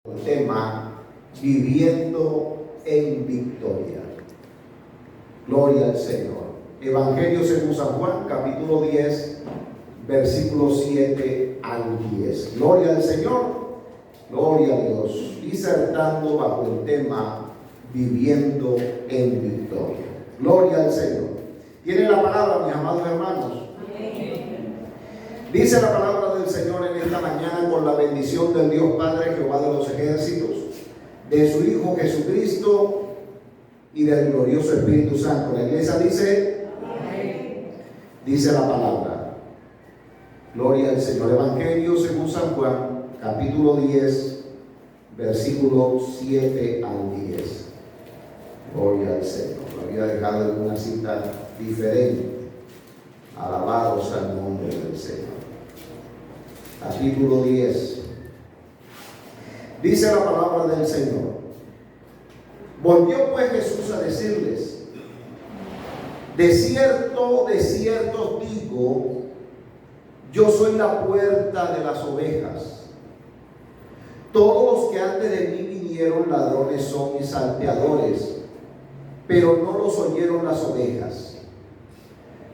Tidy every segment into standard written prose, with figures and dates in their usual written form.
El tema viviendo en victoria. Gloria al Señor. Evangelio según San Juan, capítulo 10, versículos 7 al 10. Gloria al Señor, gloria a Dios. Disertando bajo el tema viviendo en victoria. Gloria al Señor. ¿Tiene la palabra, mis amados hermanos? Dice la palabra del Señor en esta mañana, con la bendición del Dios Padre, Jehová de los ejércitos, de su Hijo Jesucristo y del glorioso Espíritu Santo. La iglesia dice, dice la palabra. Gloria al Señor. Evangelio según San Juan, capítulo 10, versículo 7 al 10. Gloria al Señor. Lo había dejado en una cita diferente. Alabado sea el nombre del Señor. Capítulo 10. Dice la palabra del Señor. Volvió pues Jesús a decirles: de cierto os digo, yo soy la puerta de las ovejas. Todos los que antes de mí vinieron ladrones son y salteadores, pero no los oyeron las ovejas.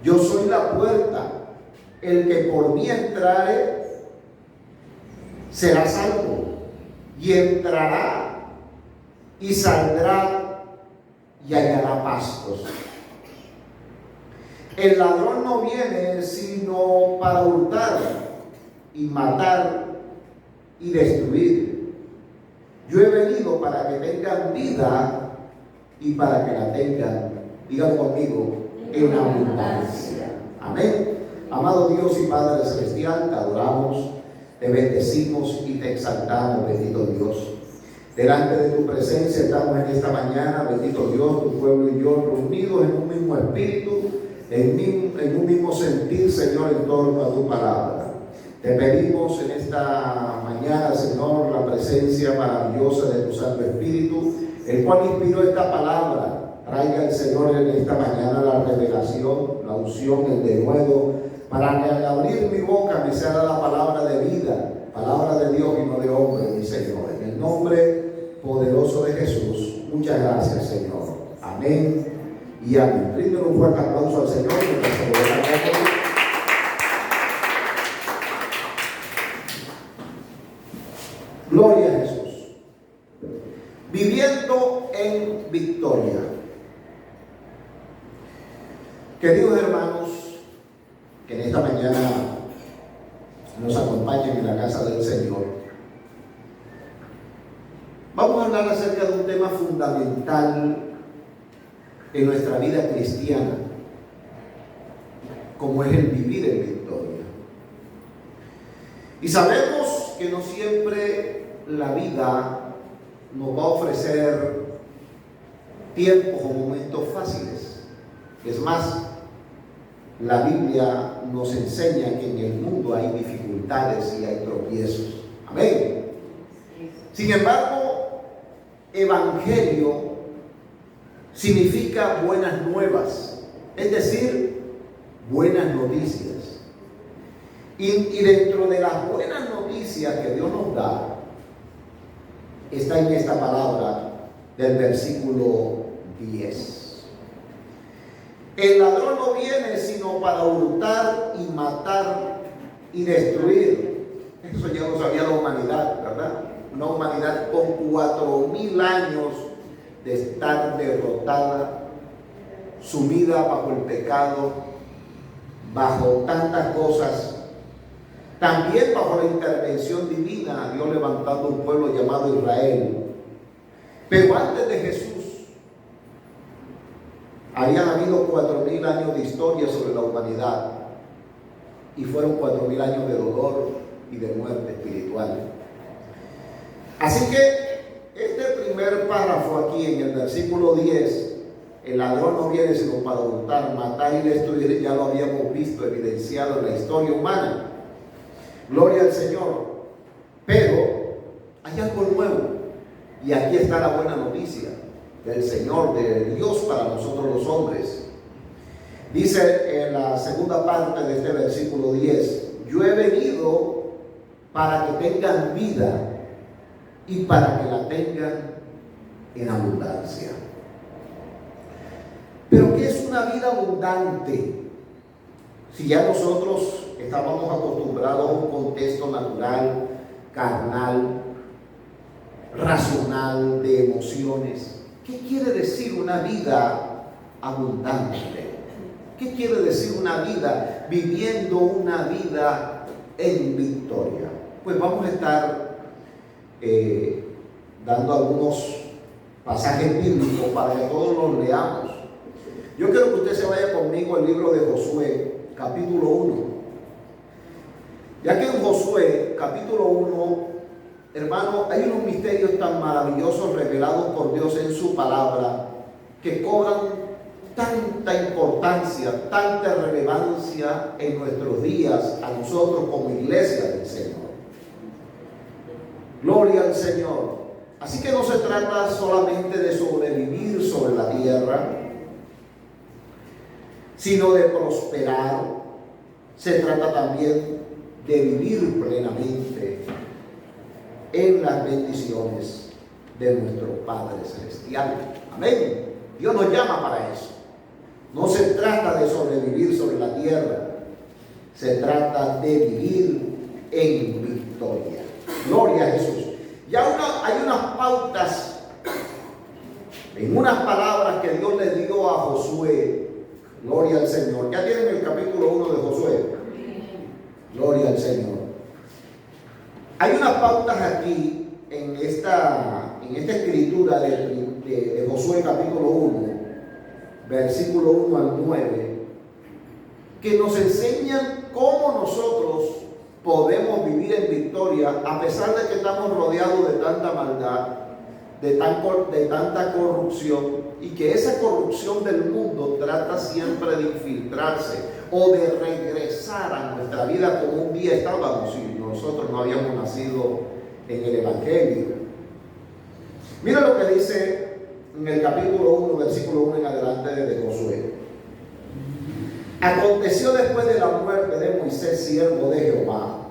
Yo soy la puerta, el que por mí entrare será salvo, y entrará y saldrá y hallará pastos. El ladrón no viene sino para hurtar y matar y destruir. Yo he venido para que tengan vida y para que la tengan, digan conmigo, en abundancia. Amén. Amado Dios y Padre Celestial, te adoramos, te bendecimos y te exaltamos, bendito Dios. Delante de tu presencia estamos en esta mañana, bendito Dios, tu pueblo y yo reunidos en un mismo espíritu, en un mismo sentir, Señor, en torno a tu palabra. Te pedimos en esta mañana, Señor, la presencia maravillosa de tu Santo Espíritu, el cual inspiró esta palabra. Traiga el Señor en esta mañana la revelación, la unción, el denuedo, para que al abrir mi boca me sea la palabra de vida, palabra de Dios y no de hombre, mi Señor. En el nombre poderoso de Jesús, muchas gracias, Señor. Amén y amén. Brinden un fuerte aplauso al Señor. Gloria a Jesús. Viviendo en victoria. Queridos hermanos, que en esta mañana nos acompañan en la casa del Señor, vamos a hablar acerca de un tema fundamental en nuestra vida cristiana, como es el vivir en victoria. Y sabemos que no siempre la vida nos va a ofrecer tiempos o momentos fáciles. Es más, la Biblia nos enseña que en el mundo hay dificultades y hay tropiezos. Amén. Sin embargo, evangelio significa buenas nuevas, es decir, buenas noticias. Y dentro de las buenas noticias que Dios nos da, está en esta palabra del versículo 10. El ladrón no viene sino para hurtar y matar y destruir. Eso ya lo sabía la humanidad, ¿verdad? Una humanidad con 4.000 años de estar derrotada, sumida bajo el pecado, bajo tantas cosas. También bajo la intervención divina, Dios levantando un pueblo llamado Israel. Pero antes de Jesús, habían habido 4.000 años de historia sobre la humanidad, y fueron 4.000 años de dolor y de muerte espiritual. Así que este primer párrafo aquí en el versículo 10, el ladrón no viene sino para hurtar, matar y destruir, ya lo habíamos visto evidenciado en la historia humana. Gloria al Señor. Pero hay algo nuevo, y aquí está la buena noticia del Señor, de Dios para nosotros los hombres. Dice en la segunda parte de este versículo 10: yo he venido para que tengan vida y para que la tengan en abundancia. Pero ¿qué es una vida abundante? Si ya nosotros estábamos acostumbrados a un contexto natural, carnal, racional, de emociones. ¿Qué quiere decir una vida abundante? ¿Qué quiere decir una vida viviendo una vida en victoria? Pues vamos a estar dando algunos pasajes bíblicos para que todos los leamos. Yo quiero que usted se vaya conmigo al libro de Josué, capítulo 1. Ya que en Josué, capítulo 1, hermano, hay unos misterios tan maravillosos revelados por Dios en su palabra que cobran tanta importancia, tanta relevancia en nuestros días a nosotros como iglesia del Señor. Gloria al Señor. Así que no se trata solamente de sobrevivir sobre la tierra, sino de prosperar. Se trata también de vivir plenamente en las bendiciones de nuestro Padre Celestial. Amén. Dios nos llama para eso. No se trata de sobrevivir sobre la tierra, se trata de vivir en victoria. Gloria a Jesús. Ya hay unas pautas en unas palabras que Dios le dio a Josué. Gloria al Señor. Ya tienen el capítulo 1 de Josué. Gloria al Señor. Hay unas pautas aquí en esta escritura de Josué capítulo 1, versículo 1 al 9, que nos enseñan cómo nosotros podemos vivir en victoria a pesar de que estamos rodeados de tanta maldad, de tanta corrupción, y que esa corrupción del mundo trata siempre de infiltrarse o de regresar a nuestra vida como un día estábamos y nosotros no habíamos nacido en el Evangelio. Mira lo que dice en el capítulo 1, versículo 1 en adelante de Josué. Aconteció después de la muerte de Moisés, siervo de Jehová,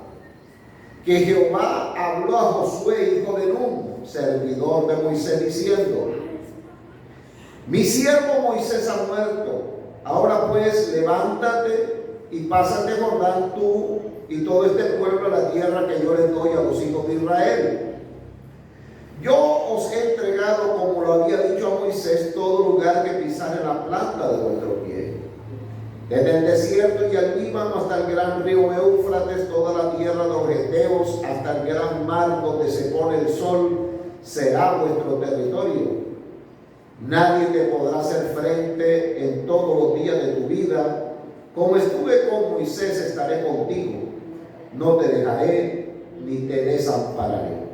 que Jehová habló a Josué, hijo de Nun, servidor de Moisés, diciendo: mi siervo Moisés ha muerto. Ahora pues levántate y pásate Jordán tú y todo este pueblo a la tierra que yo les doy a los hijos de Israel. Yo os he entregado, como lo había dicho a Moisés, todo lugar que pisare la planta de vuestro pie. Desde el desierto y el Líbano hasta el gran río Éufrates, toda la tierra de los Heteos, hasta el gran mar donde se pone el sol, será vuestro territorio. Nadie te podrá hacer frente en todos los días de tu vida. Como estuve con Moisés, estaré contigo. No te dejaré ni te desampararé.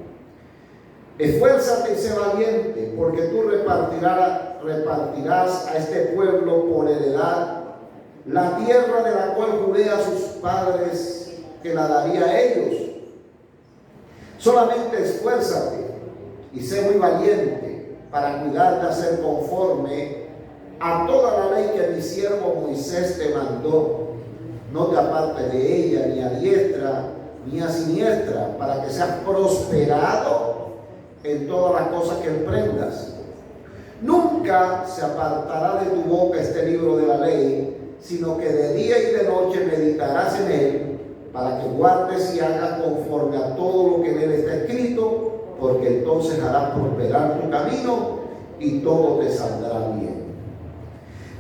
Esfuérzate y sé valiente, porque tú repartirás a este pueblo por heredad la tierra de la cual juré a sus padres que la daría a ellos. Solamente esfuérzate y sé muy valiente para cuidar de hacer conforme a toda la ley que mi siervo Moisés te mandó. No te apartes de ella ni a diestra ni a siniestra, para que seas prosperado en todas las cosas que emprendas. Nunca se apartará de tu boca este libro de la ley, sino que de día y de noche meditarás en él, para que guardes y hagas conforme a todo lo que en él está escrito, porque entonces harás prosperar tu camino y todo te saldrá bien.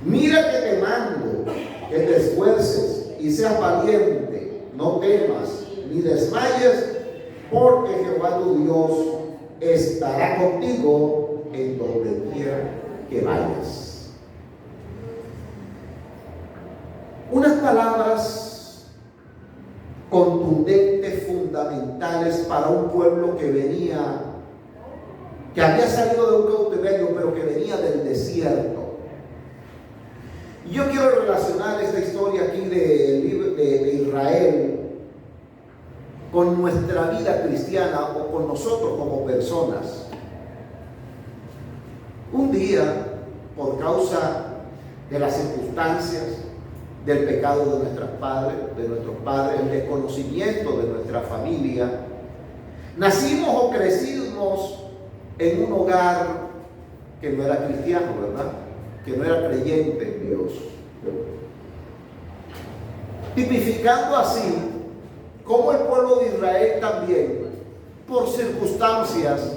Mira que te mando que te esfuerces y seas valiente, no temas ni desmayes, porque Jehová tu Dios estará contigo en donde quiera que vayas. Unas palabras contundentes, fundamentales para un pueblo que había salido de un cautiverio, pero que venía del desierto. Y yo quiero relacionar esta historia aquí de Israel con nuestra vida cristiana o con nosotros como personas. Un día, por causa de las circunstancias, del pecado de nuestros padres, el desconocimiento de nuestra familia, Nacimos o crecimos en un hogar que no era cristiano, ¿verdad? Que no era creyente en Dios. Tipificando así cómo el pueblo de Israel también, por circunstancias,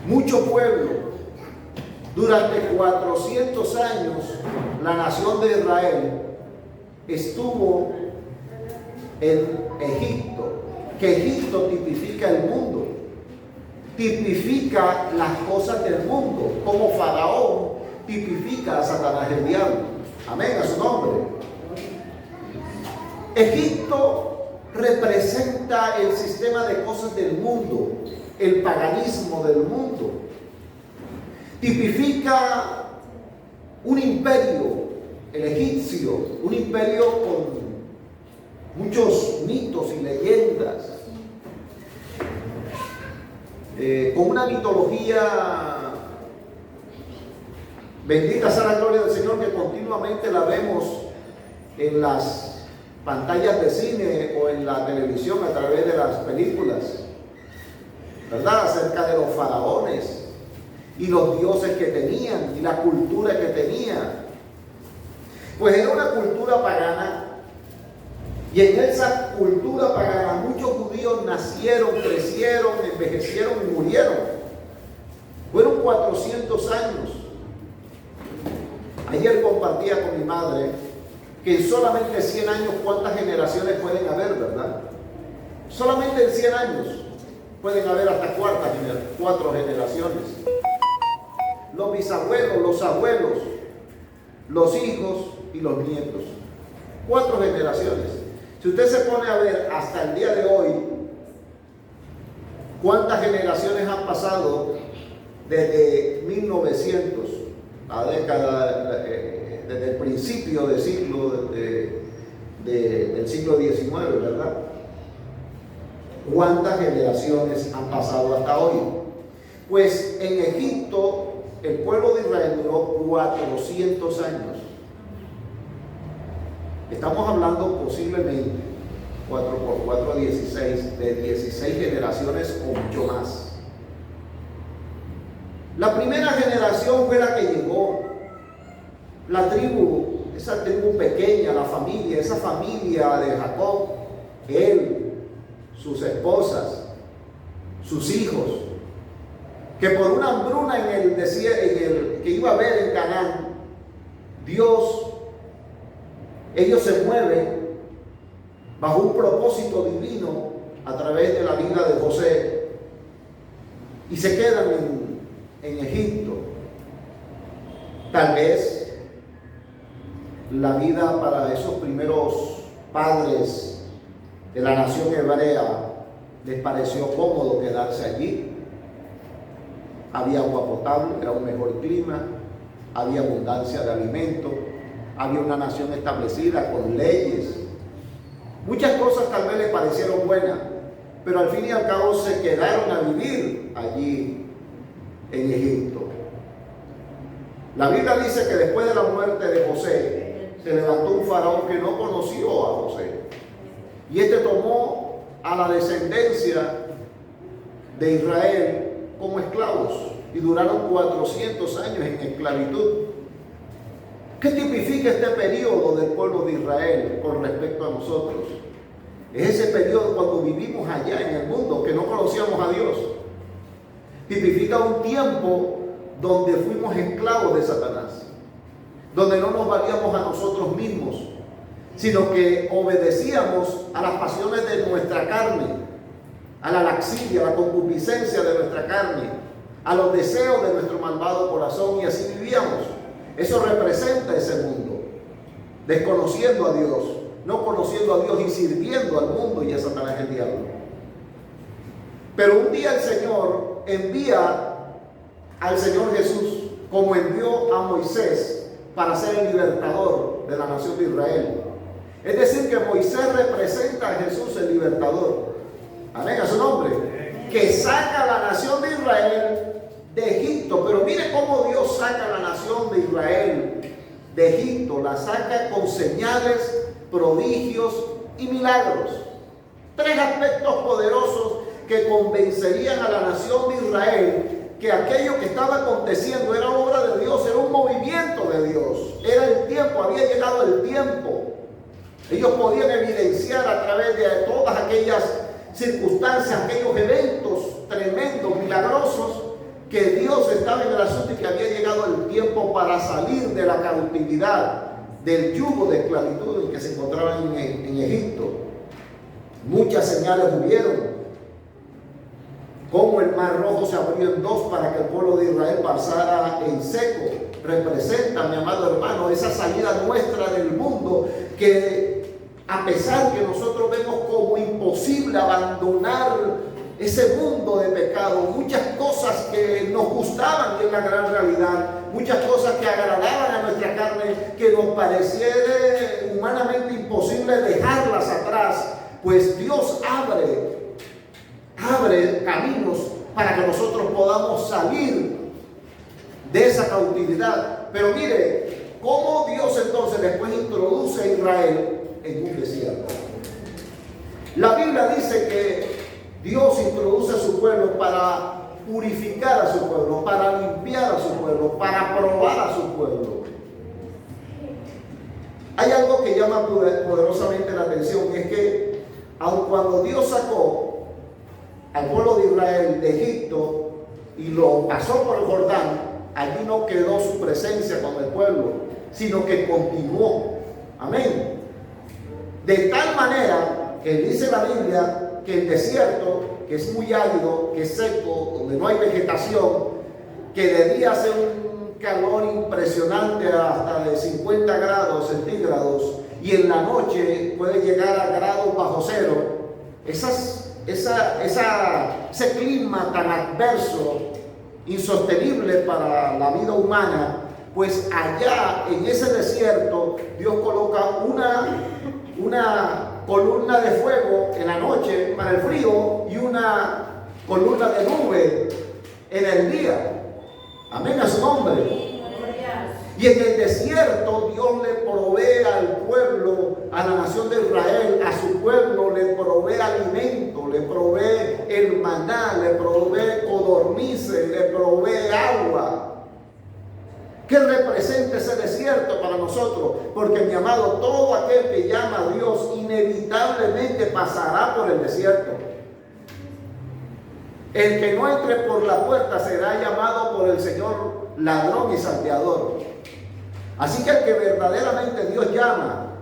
mucho pueblo, durante 400 años, la nación de Israel estuvo en Egipto, que Egipto tipifica el mundo, tipifica las cosas del mundo, como Faraón tipifica a Satanás el diablo. Amén, a su nombre. Egipto representa el sistema de cosas del mundo, el paganismo del mundo. Tipifica un imperio, el egipcio, un imperio con muchos mitos y leyendas, con una mitología, bendita sea la gloria del Señor, que continuamente la vemos en las pantallas de cine o en la televisión a través de las películas, ¿verdad? Acerca de los faraones y los dioses que tenían y la cultura que tenían. Pues era una cultura pagana, y en esa cultura pagana muchos judíos nacieron, crecieron, envejecieron y murieron. Fueron 400 años. Ayer compartía con mi madre que en solamente 100 años, ¿cuántas generaciones pueden haber, verdad? Solamente en 100 años pueden haber hasta 4 generaciones. Los bisabuelos, los abuelos, los hijos y los nietos. 4 generaciones. Si usted se pone a ver hasta el día de hoy, ¿cuántas generaciones han pasado desde 1900, la década, desde el principio del siglo, del siglo XIX, ¿verdad? ¿Cuántas generaciones han pasado hasta hoy? Pues en Egipto el pueblo de Israel duró 400 años. Estamos hablando posiblemente 4 por 4, 16, de 16 generaciones o mucho más. La primera generación fue la que llegó, la tribu, esa tribu pequeña, la familia, esa familia de Jacob, él, sus esposas, sus hijos, que por una hambruna en el desierto, que iba a haber en Canaán, ellos se mueven bajo un propósito divino a través de la vida de José y se quedan en Egipto. Tal vez la vida para esos primeros padres de la nación hebrea les pareció cómodo quedarse allí. Había agua potable, era un mejor clima, había abundancia de alimento, había una nación establecida con leyes. Muchas cosas tal vez les parecieron buenas, pero al fin y al cabo se quedaron a vivir allí en Egipto. La Biblia dice que después de la muerte de José, se levantó un faraón que no conoció a José. Y este tomó a la descendencia de Israel como esclavos y duraron 400 años en esclavitud. ¿Qué tipifica este periodo del pueblo de Israel con respecto a nosotros? Es ese periodo cuando vivimos allá en el mundo, que no conocíamos a Dios. Tipifica un tiempo donde fuimos esclavos de Satanás, donde no nos valíamos a nosotros mismos, sino que obedecíamos a las pasiones de nuestra carne, a la laxidia, a la concupiscencia de nuestra carne, a los deseos de nuestro malvado corazón, y así vivíamos. Eso representa ese mundo, desconociendo a Dios, no conociendo a Dios y sirviendo al mundo y a Satanás el diablo. Pero un día el Señor envía al Señor Jesús, como envió a Moisés para ser el libertador de la nación de Israel. Es decir, que Moisés representa a Jesús, el libertador. Amén, a su nombre. Que saca a la nación de Israel de Egipto. Pero mire cómo Dios saca a la nación de Israel de Egipto. La saca con señales, prodigios y milagros. 3 aspectos poderosos que convencerían a la nación de Israel que aquello que estaba aconteciendo era obra de Dios, era un movimiento de Dios, era el tiempo, había llegado el tiempo. Ellos podían evidenciar a través de todas aquellas circunstancias, aquellos eventos tremendos, milagrosos, que Dios estaba en el asunto y que había llegado el tiempo para salir de la cautividad, del yugo de esclavitud en que se encontraban en Egipto. Muchas señales hubieron, como el mar rojo se abrió en dos para que el pueblo de Israel pasara en seco. Representa, mi amado hermano, esa salida nuestra del mundo que, a pesar que nosotros vemos como imposible abandonar ese mundo de pecado, muchas cosas que nos gustaban en la gran realidad, muchas cosas que agradaban a nuestra carne, que nos pareciera humanamente imposible dejarlas atrás, pues Dios abre caminos para que nosotros podamos salir de esa cautividad. Pero mire, cómo Dios entonces después introduce a Israel en un desierto. La Biblia dice que Dios introduce a su pueblo para purificar a su pueblo, para limpiar a su pueblo, para probar a su pueblo. Hay algo que llama poderosamente la atención, y es que aun cuando Dios sacó al pueblo de Israel de Egipto y lo pasó por el Jordán, allí no quedó su presencia con el pueblo, sino que continuó. Amén. De tal manera que dice la Biblia que el desierto, que es muy árido, que es seco, donde no hay vegetación, que de día hace un calor impresionante hasta de 50 grados centígrados y en la noche puede llegar a grados bajo cero, ese clima tan adverso, insostenible para la vida humana, pues allá en ese desierto Dios coloca una columna de fuego en la noche para el frío y una columna de nube en el día. Amén a su nombre. Y en el desierto Dios le provee al pueblo, a la nación de Israel, a su pueblo le provee alimento, le provee el maná, le provee codornices, le provee agua. ¿Qué representa ese desierto para nosotros? Porque, mi amado, todo aquel que llama a Dios inevitablemente pasará por el desierto. El que no entre por la puerta será llamado por el Señor ladrón y salteador. Así que el que verdaderamente Dios llama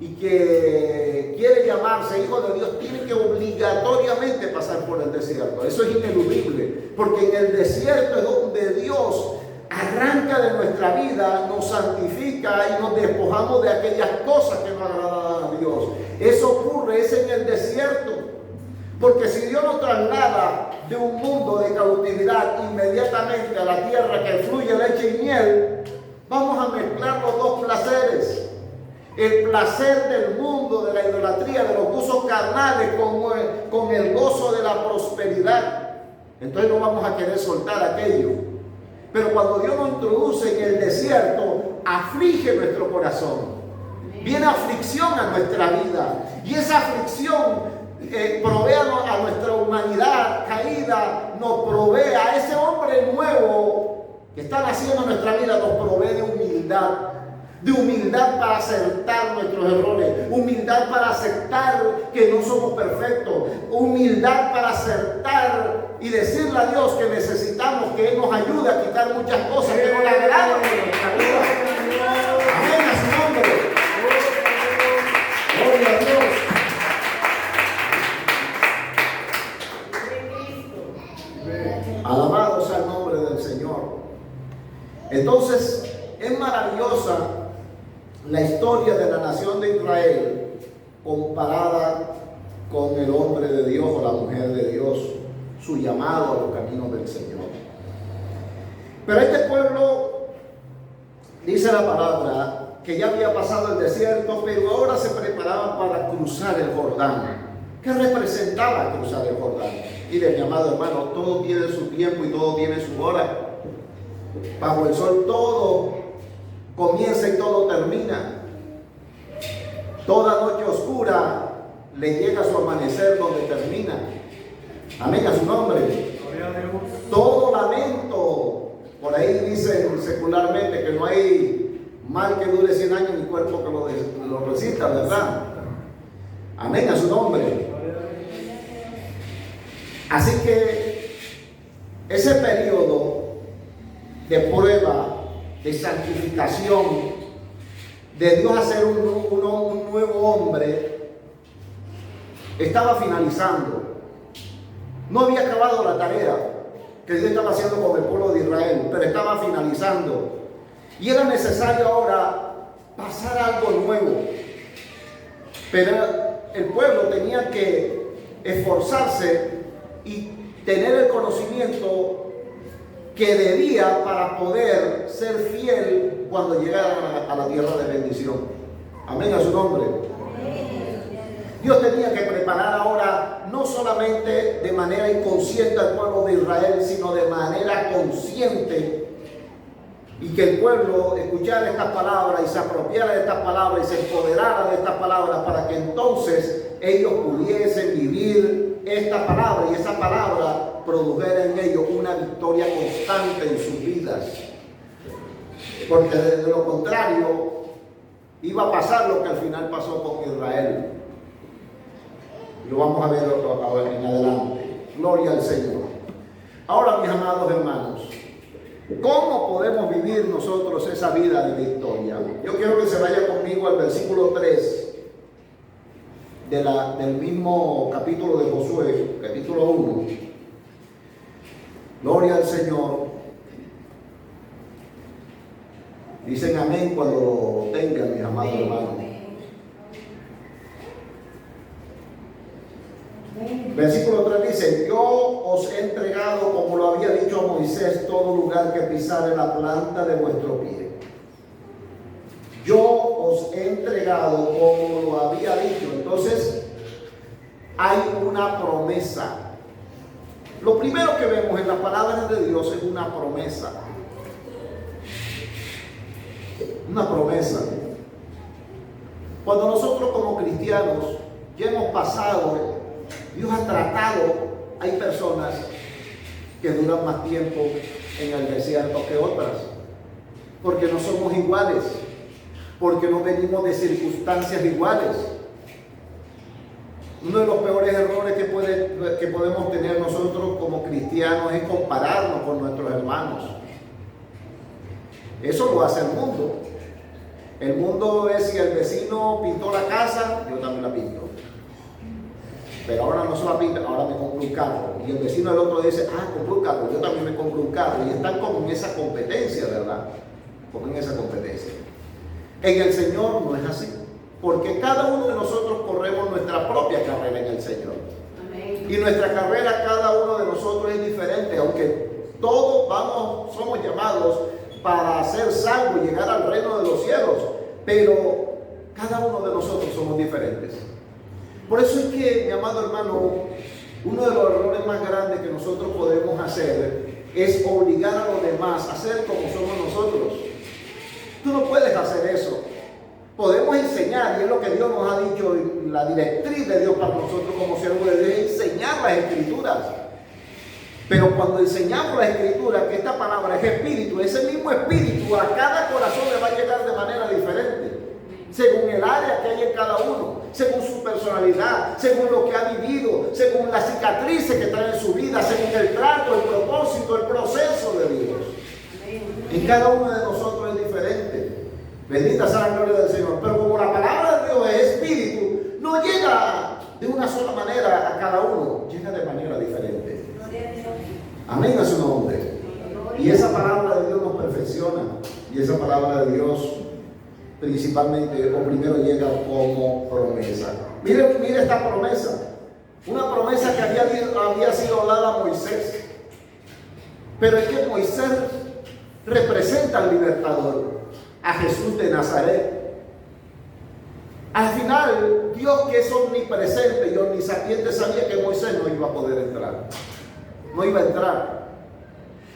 y que quiere llamarse hijo de Dios tiene que obligatoriamente pasar por el desierto. Eso es ineludible, porque en el desierto es donde Dios arranca de nuestra vida, nos santifica y nos despojamos de aquellas cosas que no agradan a Dios. Eso ocurre, es en el desierto. Porque si Dios nos traslada de un mundo de cautividad inmediatamente a la tierra que fluye leche y miel, vamos a mezclar los dos placeres. El placer del mundo, de la idolatría, de los gozos carnales con el gozo de la prosperidad. Entonces no vamos a querer soltar aquello. Pero cuando Dios nos introduce en el desierto, aflige nuestro corazón. Viene aflicción a nuestra vida. Y esa aflicción provee a nuestra humanidad caída, nos provee a ese hombre nuevo que está naciendo en nuestra vida, nos provee de humildad para aceptar nuestros errores, humildad para aceptar que no somos perfectos, humildad para aceptar y decirle a Dios que necesitamos que Él nos ayude a quitar muchas cosas que no le agradan en nuestra vida. Amén a su nombre. Gloria a Dios. Alabados al nombre del Señor. Entonces, es maravillosa la historia de la nación de Israel comparada con el hombre de Dios o la mujer de Dios, su llamado a los caminos del Señor. Pero este pueblo, dice la palabra, que ya había pasado el desierto, pero ahora se preparaban para cruzar el Jordán. ¿Qué representaba cruzar el Jordán? Mire, mi amado hermano, todo tiene su tiempo y todo tiene su hora. Bajo el sol todo comienza y todo termina. Toda noche oscura le llega su amanecer donde termina. Amén a su nombre. Todo lamento, por ahí dicen secularmente que no hay mal que dure 100 años ni cuerpo que lo resista, ¿verdad? Amén a su nombre. Así que ese periodo de prueba, de santificación, de Dios hacer un nuevo hombre, estaba finalizando. No había acabado la tarea que Dios estaba haciendo con el pueblo de Israel, pero estaba finalizando. Y era necesario ahora pasar algo nuevo. Pero el pueblo tenía que esforzarse y tener el conocimiento que debía para poder ser fiel cuando llegara a la tierra de bendición. Amén a su nombre. Dios tenía que preparar ahora no solamente de manera inconsciente al pueblo de Israel, sino de manera consciente, y que el pueblo escuchara estas palabras y se apropiara de estas palabras y se empoderara de estas palabras para que entonces ellos pudiesen vivir esta palabra y esa palabra produjera en ellos una victoria constante en sus vidas. Porque de lo contrario iba a pasar lo que al final pasó con Israel. Lo vamos a ver en adelante. Gloria al Señor. Ahora, mis amados hermanos, ¿cómo podemos vivir nosotros esa vida de victoria? Yo quiero que se vaya conmigo al versículo 3 del mismo capítulo de Josué, capítulo 1. Gloria al Señor. Dicen amén cuando lo tengan, mis amados hermanos. Versículo 3 dice: yo os he entregado, como lo había dicho a Moisés, todo lugar que pisare la planta de vuestro pie. Yo os he entregado, como lo había dicho. Entonces hay una promesa. Lo primero que vemos en las palabras de Dios es una promesa. Una promesa. Cuando nosotros como cristianos ya hemos pasado, Dios ha tratado, hay personas que duran más tiempo en el desierto que otras, porque no somos iguales, porque no venimos de circunstancias iguales. Uno de los peores errores que podemos tener nosotros como cristianos es compararnos con nuestros hermanos. Eso lo hace el mundo. El mundo es: si el vecino pintó la casa, yo también la pinto. Pero ahora no se la pinta, ahora me compro un carro. Y el vecino del otro dice: compré un carro, yo también me compro un carro. Y están como en esa competencia, ¿verdad? Como en esa competencia. En el Señor no es así. Porque cada uno de nosotros corremos nuestra propia carrera en el Señor. Amén. Y nuestra carrera, cada uno de nosotros es diferente. Aunque todos somos llamados para ser salvos y llegar al reino de los cielos. Pero cada uno de nosotros somos diferentes. Por eso es que, mi amado hermano, uno de los errores más grandes que nosotros podemos hacer es obligar a los demás a ser como somos nosotros. Tú no puedes hacer eso. Podemos enseñar, y es lo que Dios nos ha dicho, la directriz de Dios para nosotros como siervos de Dios, es enseñar las Escrituras. Pero cuando enseñamos las Escrituras, que esta palabra es espíritu, ese mismo espíritu a cada corazón le va a llegar de manera diferente, según el área que hay en cada uno, según su personalidad, según lo que ha vivido, según las cicatrices que trae en su vida, según el trato, el propósito, el proceso de Dios. En cada uno de nosotros es diferente. Bendita sea la gloria del Señor. Pero como la palabra de Dios es espíritu, no llega de una sola manera a cada uno, llega de manera diferente. Amén a su nombre. Y esa palabra de Dios nos perfecciona. Y esa palabra de Dios principalmente o primero llega como promesa. Mire esta promesa. Una promesa que había sido dada a Moisés. Pero es que Moisés representa al libertador, a Jesús de Nazaret. Al final, Dios, que es omnipresente y omnisapiente, sabía que Moisés no iba a poder entrar. No iba a entrar.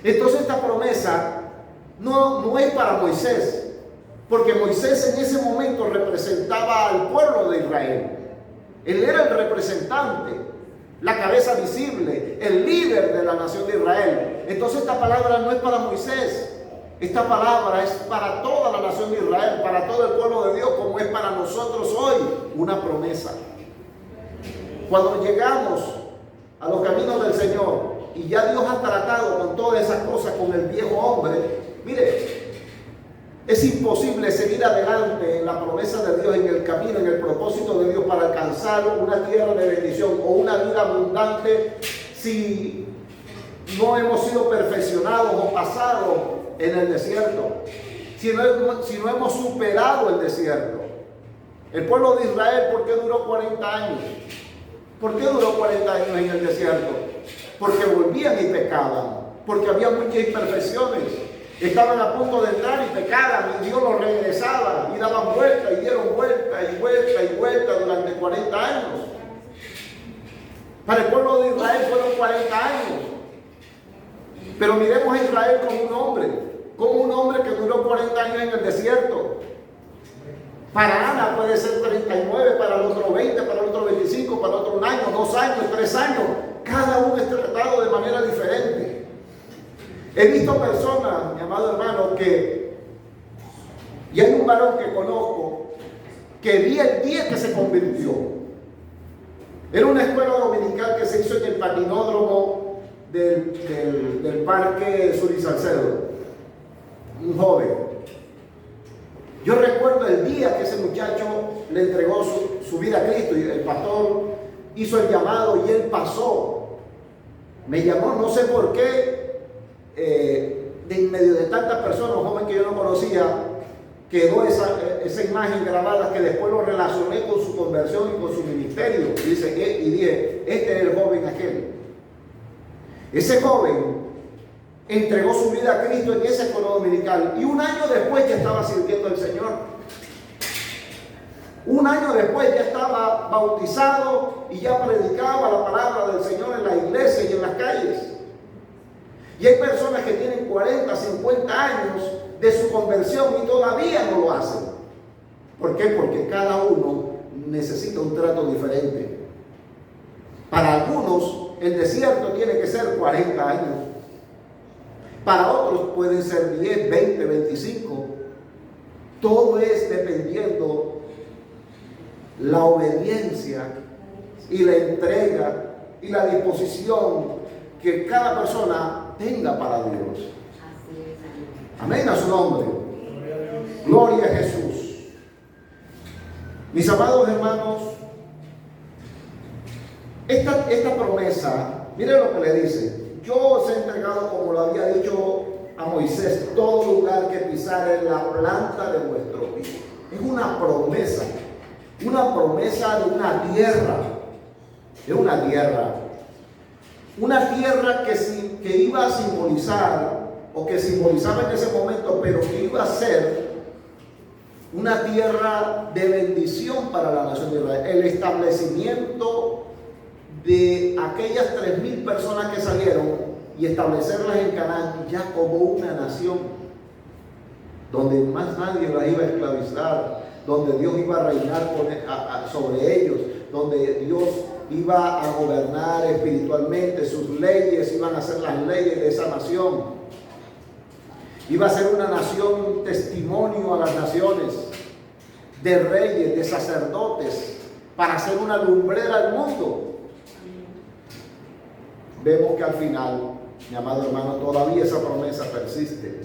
Entonces esta promesa no es para Moisés, porque Moisés en ese momento representaba al pueblo de Israel. Él era el representante. la cabeza visible, el líder de la nación de Israel. Entonces esta palabra no es para Moisés, esta palabra es para toda la nación de Israel, para todo el pueblo de Dios, como es para nosotros hoy una promesa. Cuando llegamos a los caminos del Señor y ya Dios ha tratado con todas esas cosas con el viejo hombre, mire, es imposible seguir adelante en la promesa de Dios, en el camino, en el propósito de Dios para alcanzar una tierra de bendición o una vida abundante si no hemos sido perfeccionados o pasados en el desierto, si no hemos superado el desierto. El pueblo de Israel, ¿por qué duró 40 años? ¿Por qué duró 40 años en el desierto? Porque volvían y pecaban, porque había muchas imperfecciones. Estaban a punto de entrar y pecaban, y Dios los regresaba, y daban vuelta, y dieron vuelta, y vuelta, y vuelta durante 40 años. Para el pueblo de Israel fueron 40 años. Pero miremos a Israel como un hombre que duró 40 años en el desierto. Para Ana puede ser 39, para el otro 20, para el otro 25, para el otro un año, 2 años, 3 años. Cada uno es tratado de manera diferente. He visto personas, mi amado hermano, y hay un varón que conozco, que vi el día que se convirtió. Era una escuela dominical que se hizo en el patinódromo del Parque Sur Salcedo. Un joven. Yo recuerdo el día que ese muchacho le entregó su vida a Cristo y el pastor hizo el llamado y él pasó. Me llamó, no sé por qué, de en medio de tantas personas, un joven que yo no conocía, quedó esa imagen grabada que después lo relacioné con su conversión y con su ministerio. Y dije, este es el joven aquel. Ese joven entregó su vida a Cristo en esa escuela dominical y un año después ya estaba sirviendo al Señor. Un año después ya estaba bautizado y ya predicaba la palabra del Señor en la iglesia y en las calles. Y hay personas que tienen 40, 50 años de su conversión y todavía no lo hacen. ¿Por qué? Porque cada uno necesita un trato diferente. Para algunos el desierto tiene que ser 40 años. Para otros pueden ser 10, 20, 25. Todo es dependiendo la obediencia y la entrega y la disposición que cada persona tenga para Dios. Amén a su nombre. Gloria a Jesús. Mis amados hermanos, esta promesa, miren lo que le dice. Yo os he entregado, como lo había dicho a Moisés, todo lugar que pisare la planta de vuestro pie. Es una promesa de una tierra. Es una tierra. Una tierra que iba a simbolizar, o que simbolizaba en ese momento, pero que iba a ser una tierra de bendición para la nación de Israel. El establecimiento de aquellas 3,000 personas que salieron y establecerlas en Canaán ya como una nación donde más nadie las iba a esclavizar, donde Dios iba a reinar sobre ellos, donde Dios iba a gobernar espiritualmente, sus leyes iban a ser las leyes de esa nación. Iba a ser una nación testimonio a las naciones, de reyes, de sacerdotes, para ser una lumbrera al mundo. Vemos que al final, mi amado hermano, todavía esa promesa persiste.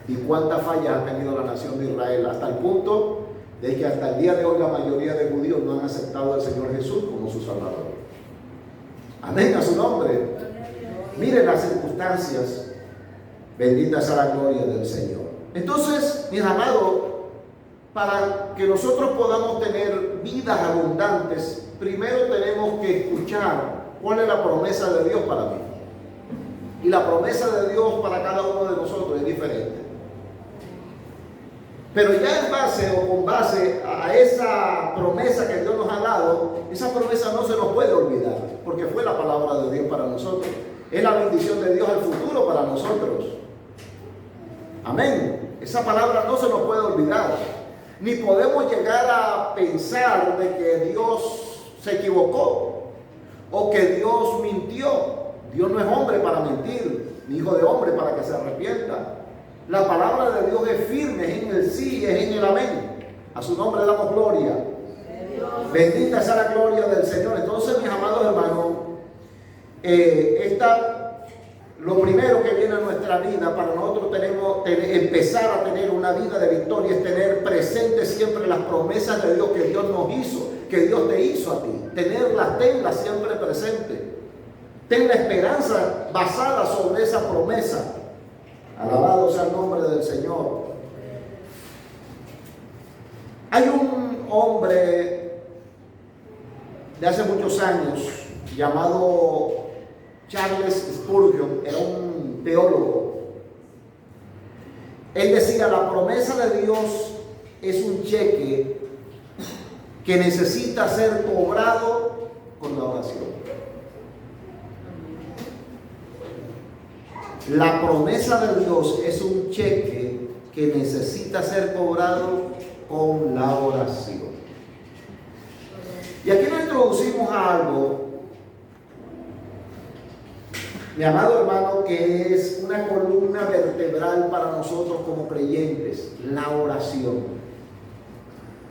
¿Y cuántas fallas ha tenido la nación de Israel? Hasta el punto de que hasta el día de hoy la mayoría de judíos no han aceptado al Señor Jesús como su Salvador. Amén a su nombre. Miren las circunstancias. Bendita sea la gloria del Señor. Entonces, mis amados, para que nosotros podamos tener vidas abundantes, primero tenemos que escuchar cuál es la promesa de Dios para mí. Y la promesa de Dios para cada uno de nosotros es diferente. Pero ya en base o con base a esa promesa que Dios nos ha dado, esa promesa no se nos puede olvidar, porque fue la palabra de Dios para nosotros. Es la bendición de Dios al futuro para nosotros. Amén. Esa palabra no se nos puede olvidar. Ni podemos llegar a pensar de que Dios se equivocó, o que Dios mintió. Dios no es hombre para mentir, ni hijo de hombre para que se arrepienta. La palabra de Dios es firme, es en el sí, es en el amén. A su nombre damos gloria. Bendita sea la gloria del Señor. Entonces, mis amados hermanos, lo primero que viene a nuestra vida para nosotros empezar a tener una vida de victoria es tener presente siempre las promesas de Dios que Dios nos hizo, que Dios te hizo a ti. Tenlas siempre presente. Ten la esperanza basada sobre esa promesa. Alabado sea el nombre del Señor. Hay un hombre de hace muchos años llamado Charles Spurgeon, era un teólogo. Él decía: la promesa de Dios es un cheque que necesita ser cobrado con la oración. La promesa de Dios es un cheque que necesita ser cobrado con la oración. Y aquí nos introducimos a algo, mi amado hermano, que es una columna vertebral para nosotros como creyentes: la oración.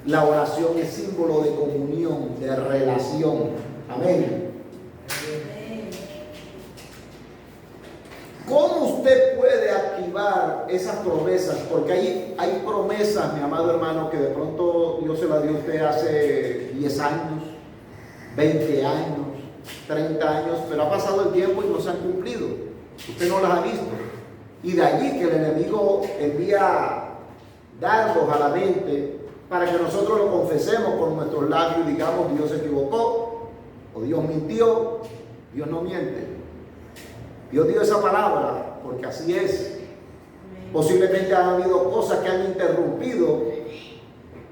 La oración es símbolo de comunión, de relación. Amén. ¿Cómo usted puede activar esas promesas? Porque hay promesas, mi amado hermano, que de pronto Dios se las dio a usted hace 10 años, 20 años, 30 años, pero ha pasado el tiempo y no se han cumplido. Usted no las ha visto. Y de allí que el enemigo envía dardos a la mente para que nosotros lo confesemos con nuestros labios y digamos: Dios se equivocó, o Dios mintió. Dios no miente. Dios dio esa palabra porque así es. Posiblemente han habido cosas que han interrumpido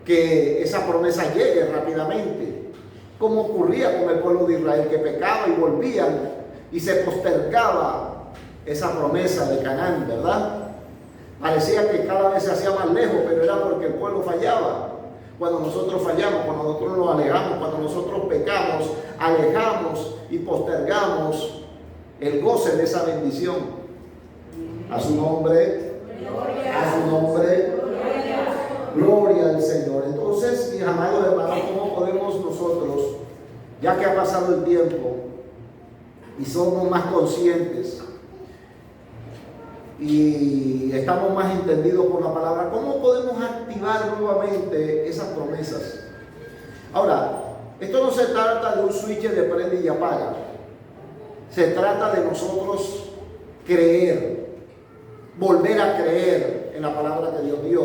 que esa promesa llegue rápidamente, como ocurría con el pueblo de Israel, que pecaba y volvían y se postergaba esa promesa de Canaán, ¿verdad? Parecía que cada vez se hacía más lejos, pero era porque el pueblo fallaba. Cuando nosotros fallamos, cuando nosotros nos alejamos, cuando nosotros pecamos, alejamos y postergamos el goce de esa bendición. A su nombre, a su nombre, gloria al Señor. Entonces, mis amados hermanos, ¿cómo podemos nosotros, ya que ha pasado el tiempo y somos más conscientes y estamos más entendidos por la palabra, cómo podemos activar nuevamente esas promesas? Ahora, esto no se trata de un switch de prende y apaga. Se trata de nosotros creer, volver a creer en la palabra que Dios dio,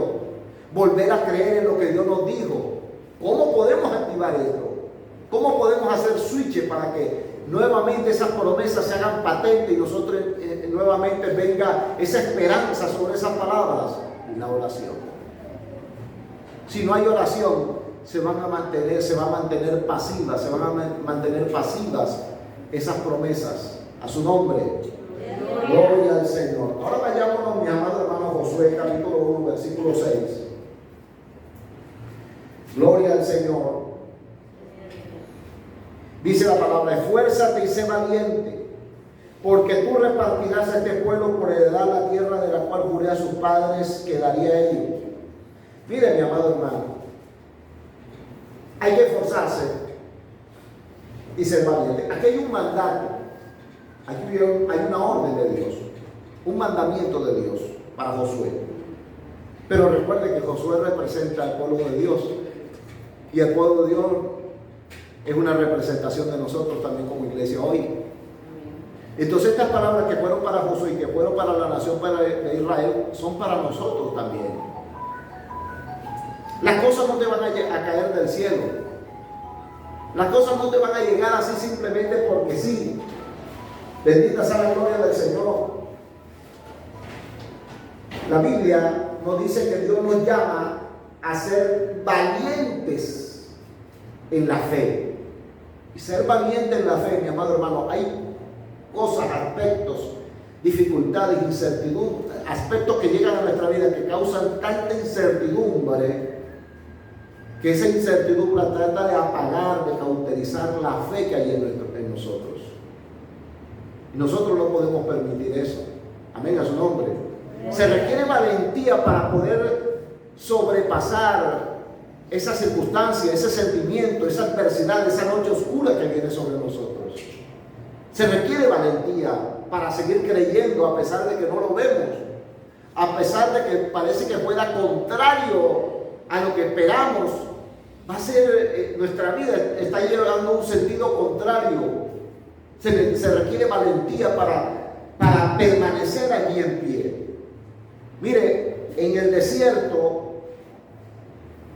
volver a creer en lo que Dios nos dijo. ¿Cómo podemos activar esto? ¿Cómo podemos hacer switch para que nuevamente esas promesas se hagan patentes y nosotros nuevamente venga esa esperanza sobre esas palabras? Y la oración. Si no hay oración, se va a mantener pasivas esas promesas. A su nombre, gloria al Señor. Ahora vayámonos, mi amado hermano, Josué capítulo 1 versículo 6. Gloria al Señor. Dice la palabra: esfuérzate y sé valiente, porque tú repartirás a este pueblo por heredad la tierra de la cual juré a sus padres que daría a ellos. Mire, mi amado hermano, hay que esforzarse y ser valiente. Aquí hay un mandato, aquí hay una orden de Dios, un mandamiento de Dios para Josué. Pero recuerde que Josué representa al pueblo de Dios, y el pueblo de Dios es una representación de nosotros también como iglesia hoy. Entonces, estas palabras que fueron para Josué y que fueron para la nación de Israel son para nosotros también. Las cosas no te van a caer del cielo. Las cosas no te van a llegar así simplemente porque sí. Bendita sea la gloria del Señor. La Biblia nos dice que Dios nos llama a ser valientes en la fe. Y ser valiente en la fe, mi amado hermano, hay cosas, aspectos, dificultades, incertidumbres, aspectos que llegan a nuestra vida que causan tanta incertidumbre, que esa incertidumbre trata de apagar, de cauterizar la fe que hay en nosotros. Y nosotros no podemos permitir eso. Amén, a su nombre. Se requiere valentía para poder sobrepasar esa circunstancia, ese sentimiento, esa adversidad, esa noche oscura que viene sobre nosotros. Se requiere valentía para seguir creyendo a pesar de que no lo vemos, a pesar de que parece que fuera contrario a lo que esperamos. Va a ser, nuestra vida está llevando un sentido contrario. Se requiere valentía para permanecer allí en pie. Mire, en el desierto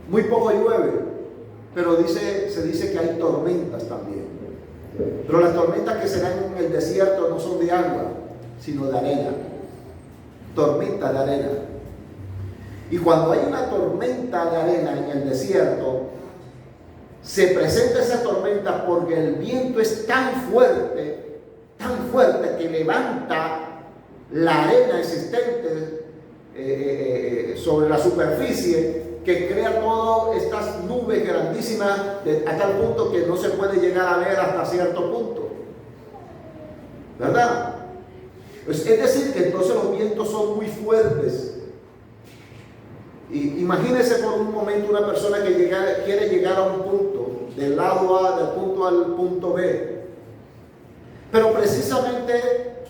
muy poco llueve, pero se dice que hay tormentas también. Pero las tormentas que se dan en el desierto no son de agua, sino de arena. Tormentas de arena. Y cuando hay una tormenta de arena en el desierto, se presenta esa tormenta porque el viento es tan fuerte que levanta la arena existente sobre la superficie, que crea todas estas nubes grandísimas a tal punto que no se puede llegar a ver hasta cierto punto, ¿verdad? Pues es decir, que entonces los vientos son muy fuertes. Y imagínese por un momento una persona que quiere llegar a un punto, del lado A, del punto A al punto B, pero precisamente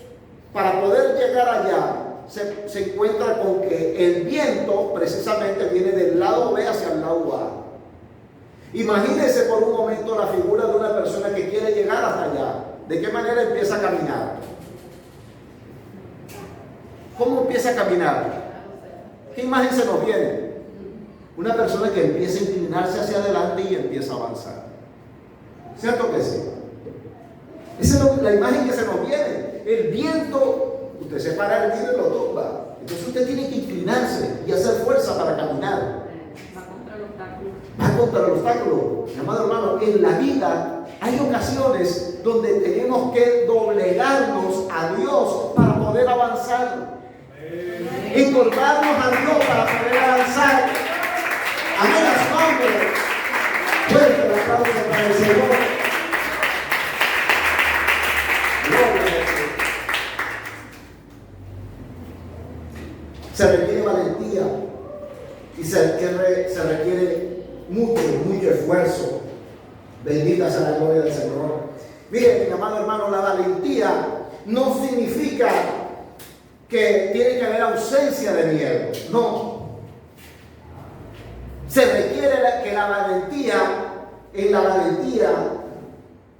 para poder llegar allá se encuentra con que el viento precisamente viene del lado B hacia el lado A. Imagínese por un momento la figura de una persona que quiere llegar hasta allá. ¿De qué manera empieza a caminar? ¿Cómo empieza a caminar? ¿Qué imagen se nos viene? Una persona que empieza a inclinarse hacia adelante y empieza a avanzar. ¿Cierto que sí? Esa es la imagen que se nos viene. El viento, usted se para el vidrio y lo tumba. Entonces usted tiene que inclinarse y hacer fuerza para caminar. Va contra el obstáculo. Va contra el obstáculo. Mi amado hermano, en la vida hay ocasiones donde tenemos que doblegarnos a Dios para poder avanzar. Encorvarnos a Dios para poder avanzar. Amén, a su nombre. Fuerte el aplauso para el Señor. Se requiere valentía y se requiere mucho esfuerzo. Bendita sea la gloria del Señor. Mire, mi amado hermano, la valentía no significa que tiene que haber ausencia de miedo. No. Se requiere que en la valentía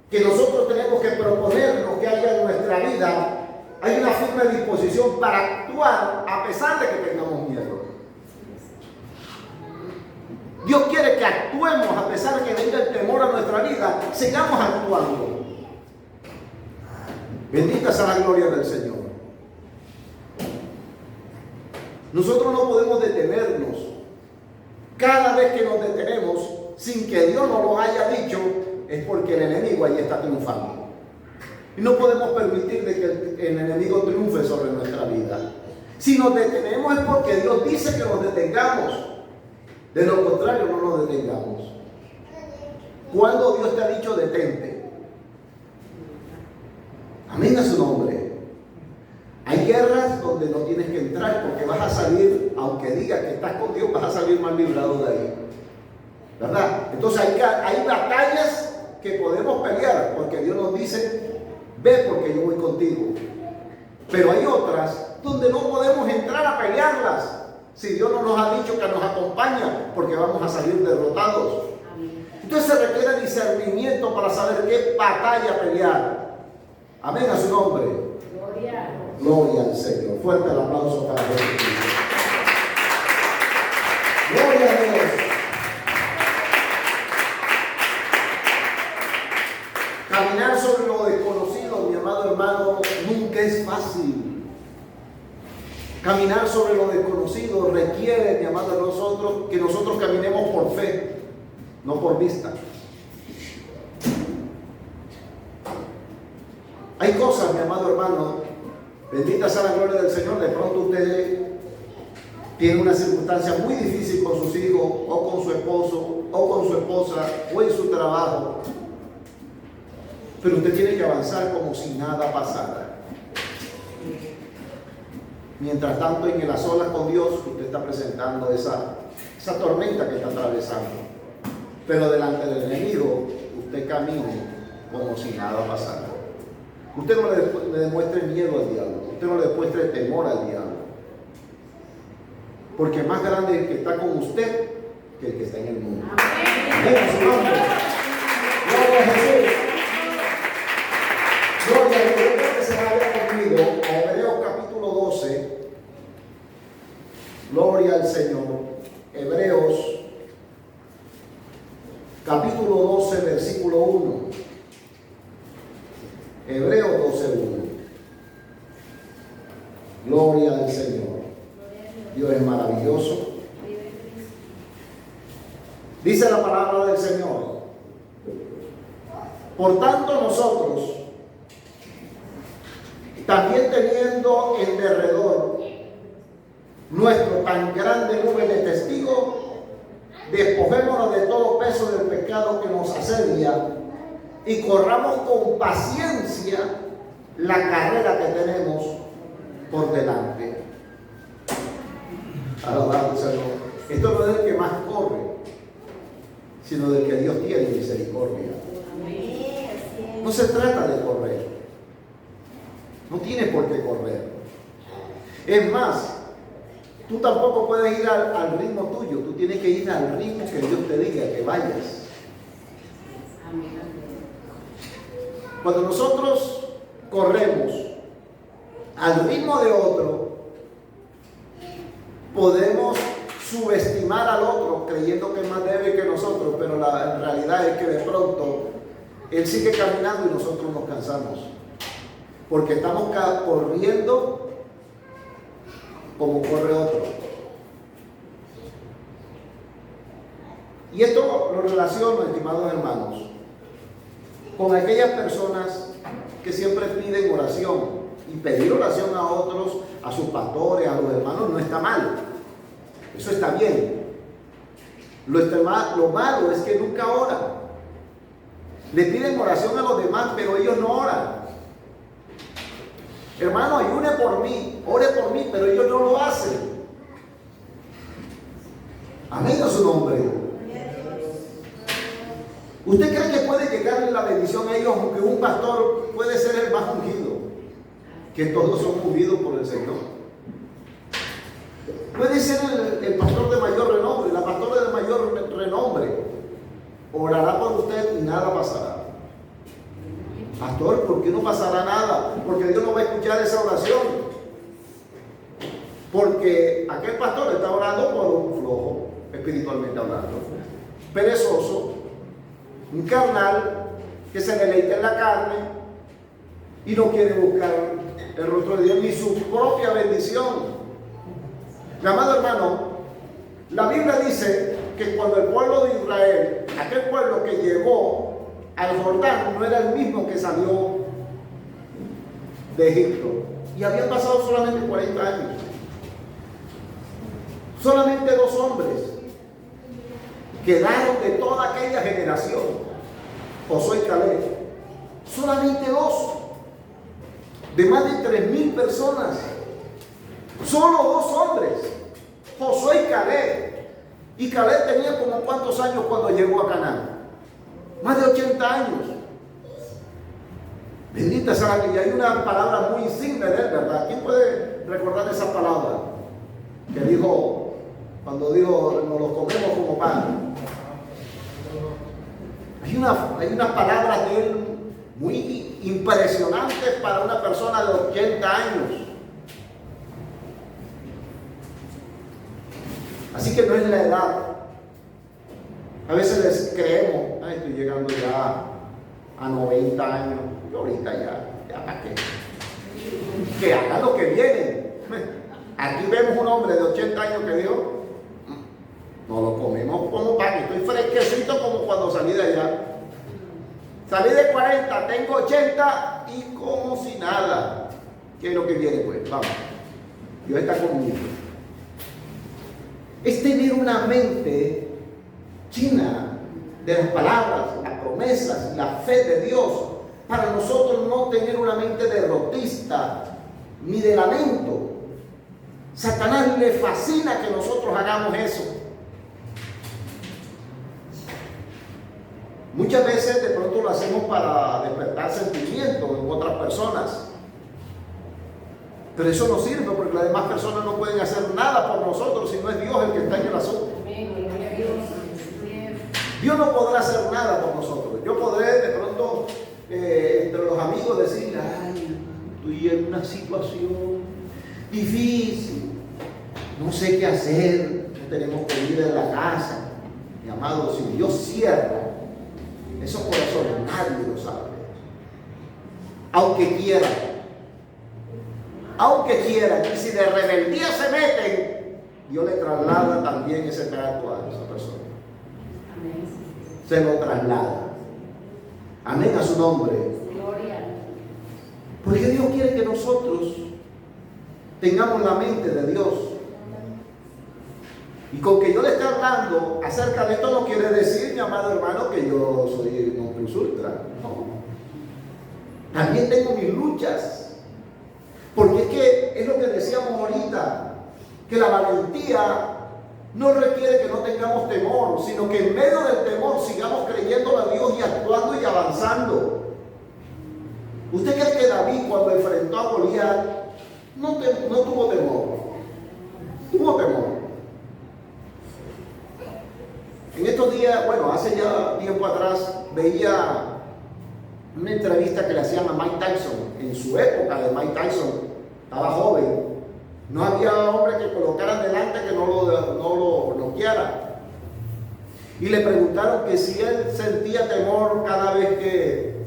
que nosotros tenemos que proponernos que haya en nuestra vida, hay una firme disposición para actuar a pesar de que tengamos miedo. Dios quiere que actuemos a pesar de que venga el temor a nuestra vida, sigamos actuando. Bendita sea la gloria del Señor. Nosotros no podemos detenernos. Cada vez que nos detenemos sin que Dios nos lo haya dicho, es porque el enemigo ahí está triunfando. Y no podemos permitir de que el enemigo triunfe sobre nuestra vida. Si nos detenemos es porque Dios dice que nos detengamos. De lo contrario, no nos detengamos. ¿Cuándo Dios te ha dicho detente? Amén a su nombre. Hay guerras donde no tienes que entrar porque vas a salir, aunque digas que estás con Dios, vas a salir mal librado de ahí. ¿Verdad? Entonces hay batallas que podemos pelear porque Dios nos dice, ve porque yo voy contigo. Pero hay otras donde no podemos entrar a pelearlas si Dios no nos ha dicho que nos acompaña, porque vamos a salir derrotados. Entonces se requiere discernimiento para saber qué batalla pelear. Amén a su nombre. Gloria al Señor. Fuerte el aplauso para Dios. Gloria a Dios. Caminar sobre lo desconocido, mi amado hermano, nunca es fácil. Caminar sobre lo desconocido requiere, mi amado, que nosotros caminemos por fe, no por vista. Hay cosas, mi amado hermano, bendita sea la gloria del Señor, de pronto usted tiene una circunstancia muy difícil con sus hijos, o con su esposo, o con su esposa, o en su trabajo. Pero usted tiene que avanzar como si nada pasara. Mientras tanto, en las olas con Dios, usted está presentando esa tormenta que está atravesando. Pero delante del enemigo, usted camine como si nada pasara. Usted no le demuestre miedo al diablo. Usted no le demuestre temor al diablo. Porque más grande es el que está con usted que el que está en el mundo. Amén. En su nombre. Gloria a Jesús. Gloria a Dios. Yo creo que se vaya conmigo a Hebreos capítulo 12. Gloria al Señor. Hebreos capítulo 12, versículo 1. Hebreos 12:1. Gloria al Señor. Dios es maravilloso. Dice la palabra del Señor: por tanto nosotros, también teniendo en derredor nuestro tan grande nube de testigos, despojémonos de todo peso del pecado que nos asedia y corramos con paciencia la carrera que tenemos por delante. Alabado sea Dios. Esto no es del que más corre, sino del que Dios tiene misericordia. No se trata de correr. No tienes por qué correr. Es más, tú tampoco puedes ir al ritmo tuyo. Tú tienes que ir al ritmo que Dios te diga que vayas. Cuando nosotros corremos al ritmo de otro, podemos subestimar al otro creyendo que es más débil que nosotros, pero la realidad es que de pronto él sigue caminando y nosotros nos cansamos, porque estamos corriendo como corre otro. Y esto lo relaciono, estimados hermanos, con aquellas personas que siempre piden oración. Y pedir oración a otros, a sus pastores, a los hermanos, no está mal. Eso está bien. Lo malo es que nunca oran. Le piden oración a los demás, pero ellos no oran. Hermano, ayune por mí, ore por mí, pero ellos no lo hacen. Amén a su nombre. ¿Usted cree que puede llegarle la bendición a ellos, aunque un pastor puede ser el más ungido? Que todos son ungidos por el Señor. Puede ser el pastor de mayor renombre, la pastora de mayor renombre. Orará por usted y nada pasará. Pastor, ¿por qué no pasará nada? Porque Dios no va a escuchar esa oración. Porque aquel pastor está orando por un flojo, espiritualmente hablando, perezoso, un carnal que se deleita en la carne y no quiere buscar el rostro de Dios ni su propia bendición. Mi amado hermano, la Biblia dice que cuando el pueblo de Israel, aquel pueblo que llegó al Jordán, no era el mismo que salió de Egipto, y habían pasado solamente 40 años. Solamente 2 hombres quedaron de toda aquella generación, Josué y Caleb. Solamente 2 de más de 3,000 personas. Solo 2 hombres, Josué y Caleb. Y Caleb tenía como ¿cuántos años cuando llegó a Canaán? Más de 80 años. Bendita sea la. Y hay una palabra muy insigne de él, ¿verdad? ¿Quién puede recordar esa palabra? Que dijo, cuando dijo, nos los comemos como pan. Hay unas palabras de él muy impresionantes para una persona de 80 años. Así que no es la edad. A veces les creemos, ay, estoy llegando ya a 90 años, y ahorita ya para qué. Que haga lo que viene. Aquí vemos un hombre de 80 años que dijo, no lo comemos como pan, estoy fresquecito como cuando salí de allá. Salí de 40, tengo 80 y como si nada. ¿Qué es lo que viene pues? Vamos, Dios está conmigo. Es tener una mente llena de las palabras, las promesas, la fe de Dios, para nosotros no tener una mente derrotista ni de lamento. Satanás le fascina que nosotros hagamos eso. Muchas veces de pronto lo hacemos para despertar sentimientos en otras personas. Pero eso no sirve porque las demás personas no pueden hacer nada por nosotros si no es Dios el que está en el asunto. Dios no podrá hacer nada por nosotros. Yo podré de pronto entre los amigos decir, ay, estoy en una situación difícil, no sé qué hacer, no tenemos comida en la casa. Mi amado, si Dios cierra esos corazones, nadie lo sabe. Aunque quieran, y si de rebeldía se meten, Dios le traslada también ese trato a esa persona. Se lo traslada. Amén a su nombre. Porque Dios quiere que nosotros tengamos la mente de Dios. Y con que yo le esté hablando acerca de esto no quiere decir, mi amado hermano, que yo soy un non plus ultra. No. También tengo mis luchas. Porque es que es lo que decíamos ahorita, que la valentía no requiere que no tengamos temor, sino que en medio del temor sigamos creyendo a Dios y actuando y avanzando. ¿Usted cree que David cuando enfrentó a Goliat no tuvo temor? Tuvo temor. En estos días, bueno, hace ya tiempo atrás, veía una entrevista que le hacían a Mike Tyson. En su época de Mike Tyson, estaba joven. No había hombre que colocaran delante que no lo noqueara. Y le preguntaron que si él sentía temor cada vez que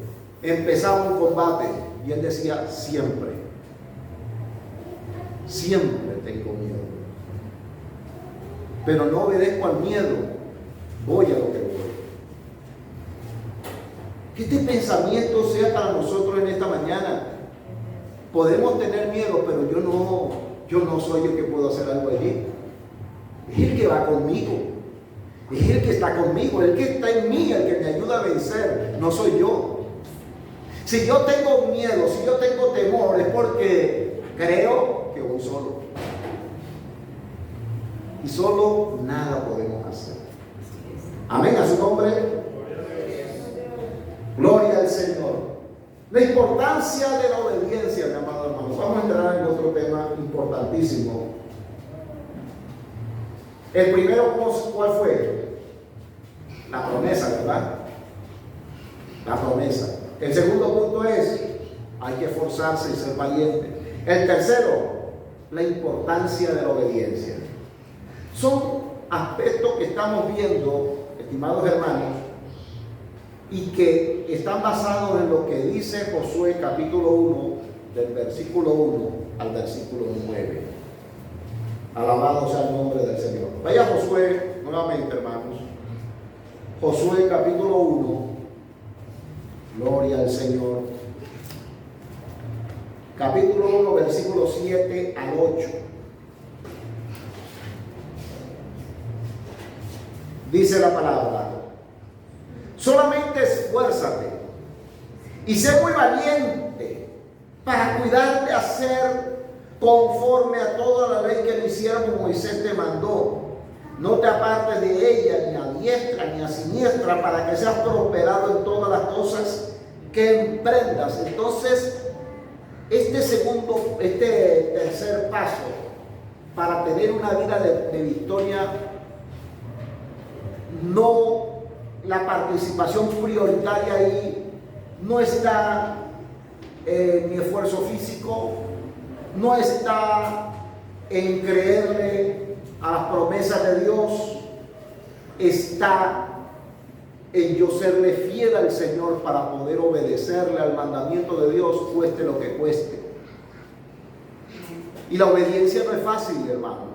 empezaba un combate. Y él decía, siempre tengo miedo. Pero no obedezco al miedo, voy a lo que voy. Que este pensamiento sea para nosotros en esta mañana. Podemos tener miedo, pero yo no soy el que puedo hacer algo allí. Es el que va conmigo. Es el que está conmigo, el que está en mí, el que me ayuda a vencer. No soy yo. Si yo tengo miedo, si yo tengo temor, es porque creo que voy solo. Y solo nada podemos hacer. Amén a su nombre. Gloria al Señor. La importancia de la obediencia, mi amado hermano. Vamos a entrar en otro tema importantísimo. El primero, ¿cuál fue? La promesa, ¿verdad? La promesa. El segundo punto es, hay que esforzarse y ser valiente. El tercero, la importancia de la obediencia. Son aspectos que estamos viendo, estimados hermanos, y que están basados en lo que dice Josué capítulo 1, del versículo 1 al versículo 9. Alabado sea el nombre del Señor. Vaya Josué nuevamente, hermanos. Josué capítulo 1. Gloria al Señor. Capítulo 1, versículo 7 al 8. Dice la palabra: solamente esfuérzate y sé muy valiente para cuidar de hacer conforme a toda la ley que mi siervo Moisés te mandó. No te apartes de ella ni a diestra ni a siniestra, para que seas prosperado en todas las cosas que emprendas. Entonces, este tercer paso para tener una vida de victoria, no, la participación prioritaria ahí no está en mi esfuerzo físico, no está en creerle a las promesas de Dios, está en yo serle fiel al Señor para poder obedecerle al mandamiento de Dios, cueste lo que cueste. Y la obediencia no es fácil, hermano,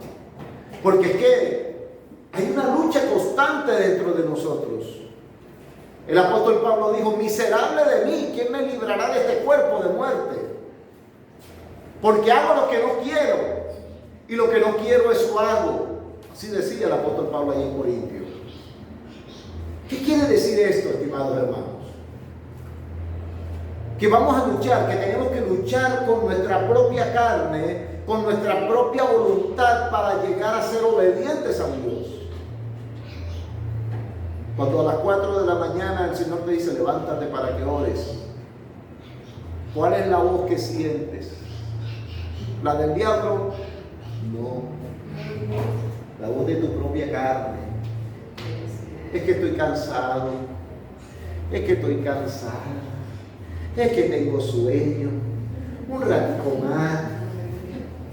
porque es que hay una lucha constante dentro de nosotros. El apóstol Pablo dijo: miserable de mí, ¿quién me librará de este cuerpo de muerte? Porque hago lo que no quiero, y lo que no quiero eso hago. Así decía el apóstol Pablo allí en Corintios. ¿Qué quiere decir esto, estimados hermanos? que vamos a luchar, que tenemos que luchar con nuestra propia carne, con nuestra propia voluntad para llegar a ser obedientes a Dios. Cuando a las 4 de la mañana el Señor te dice, levántate para que ores, ¿cuál es la voz que sientes? ¿La del diablo? No. La voz de tu propia carne. Es que estoy cansado. Es que estoy cansada. Es que tengo sueño. Un ratico más.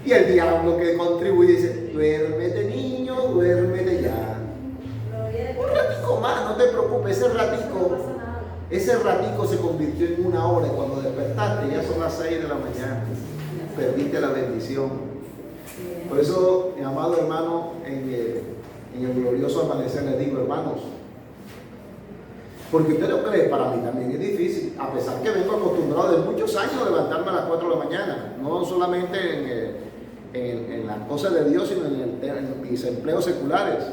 Y el diablo que contribuye dice, duérmete niño, duérmete ya. Un ratico más, no te preocupes, ese ratico se convirtió en 1 hora y cuando despertaste ya son las 6 de la mañana. Perdiste la bendición. Por eso, mi amado hermano, en el glorioso amanecer les digo, hermanos, porque usted lo cree, para mí también es difícil, a pesar que vengo acostumbrado de muchos años a levantarme a las 4 de la mañana, no solamente en las cosas de Dios, sino en mis empleos seculares.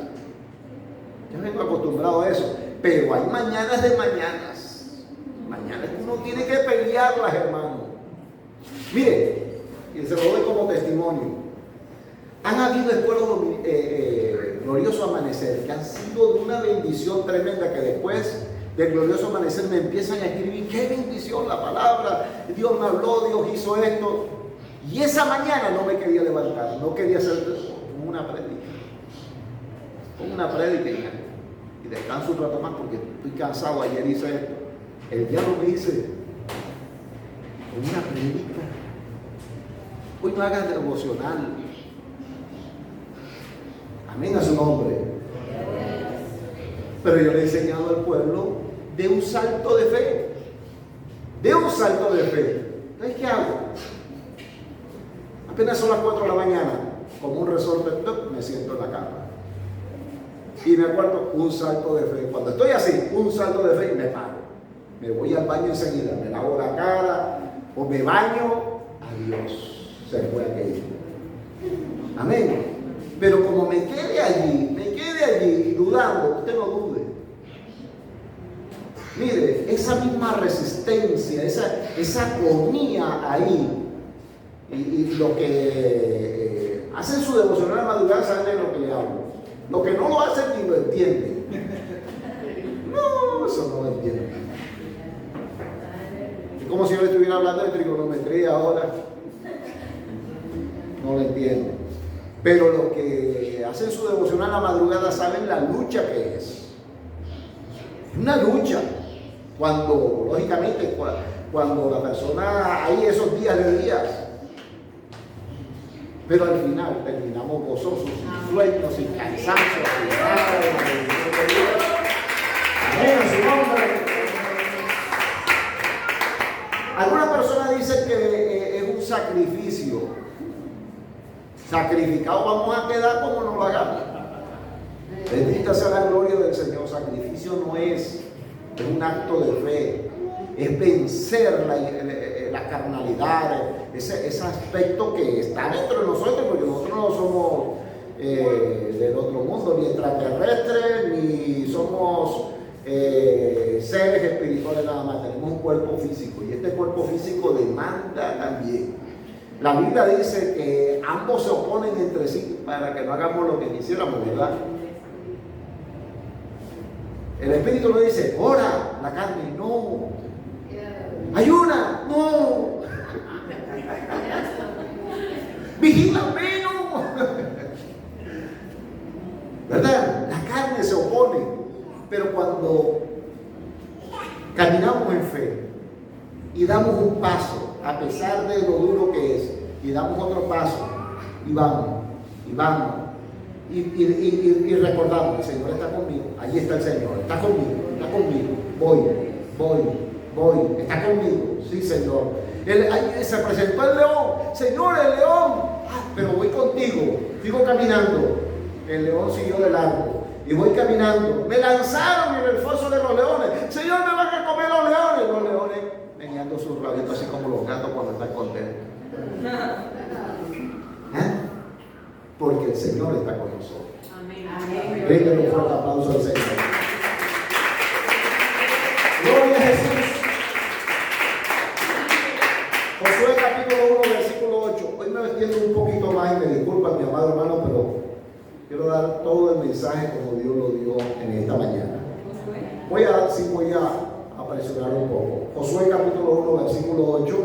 Yo vengo acostumbrado a eso, pero hay mañanas de mañanas que uno tiene que pelearlas, hermano. Mire, y se lo doy como testimonio. Han habido escuelos glorioso amanecer que han sido de una bendición tremenda, que después del glorioso amanecer me empiezan a escribir, qué bendición la palabra, Dios me habló, Dios hizo esto. Y esa mañana no me quería levantar, no quería hacer una prédica, hija. Y descanso un rato más porque estoy cansado, ayer hice esto. El diablo me dice, una prédica. Hoy no hagas devocional. Amén a su nombre. Pero yo le he enseñado al pueblo de un salto de fe. De un salto de fe. Entonces, ¿qué hago? Apenas son las 4 de la mañana, como un resorte, me siento en la cama. Y me acuerdo, un salto de fe. Cuando estoy así, un salto de fe y me paro. Me voy al baño enseguida, me lavo la cara o me baño. Adiós, se fue aquello. Amén. Pero como me quede allí dudando, usted no dude. Mire, esa misma resistencia, esa agonía ahí, y lo que hacen su devocional madrugada saben de lo que le hablo. Lo que no lo hacen ni lo entienden. No, eso no lo entienden. Es como si yo le estuviera hablando de trigonometría ahora. No lo entienden. Pero los que hacen su devocional a la madrugada saben la lucha que es. Una lucha. Cuando, lógicamente, cuando la persona hay esos días de días. Pero al final terminamos gozosos, sin sueños, sin cansancio, sin nada de la bendición de Dios. Amén, en su nombre. Alguna persona dice que es un sacrificio. Sacrificado vamos a quedar como nos lo hagamos. Bendita sea la gloria del Señor. Sacrificio no es un acto de fe, es vencer la carnalidad, ese aspecto que está dentro de nosotros, porque nosotros no somos del otro mundo, ni extraterrestres, ni somos seres espirituales nada más. Tenemos un cuerpo físico y este cuerpo físico demanda también. La Biblia dice que ambos se oponen entre sí para que no hagamos lo que quisiéramos, ¿verdad? El Espíritu no dice, ora, la carne, no. Ayuna, no. Vigila menos. ¿Verdad? La carne se opone. Pero cuando caminamos en fe y damos un paso, a pesar de lo duro que es, y damos otro paso, y vamos, y recordamos, el Señor está conmigo, allí está el Señor, está conmigo, voy, está conmigo, sí Señor. Se presentó el león, Señor, el león, pero voy contigo, sigo caminando, el león siguió de largo, y voy caminando, me lanzaron en el foso de los leones, Señor, me van a comer los leones meneando sus rabitos así como los gatos cuando están contentos. Porque el Señor está con nosotros. Amén. Denle un fuerte aplauso al Señor. Gloria a Jesús. mi amado hermano, pero quiero dar todo el mensaje como Dios lo dio en esta mañana. Voy a presionar un poco. Josué capítulo 1, versículo 8.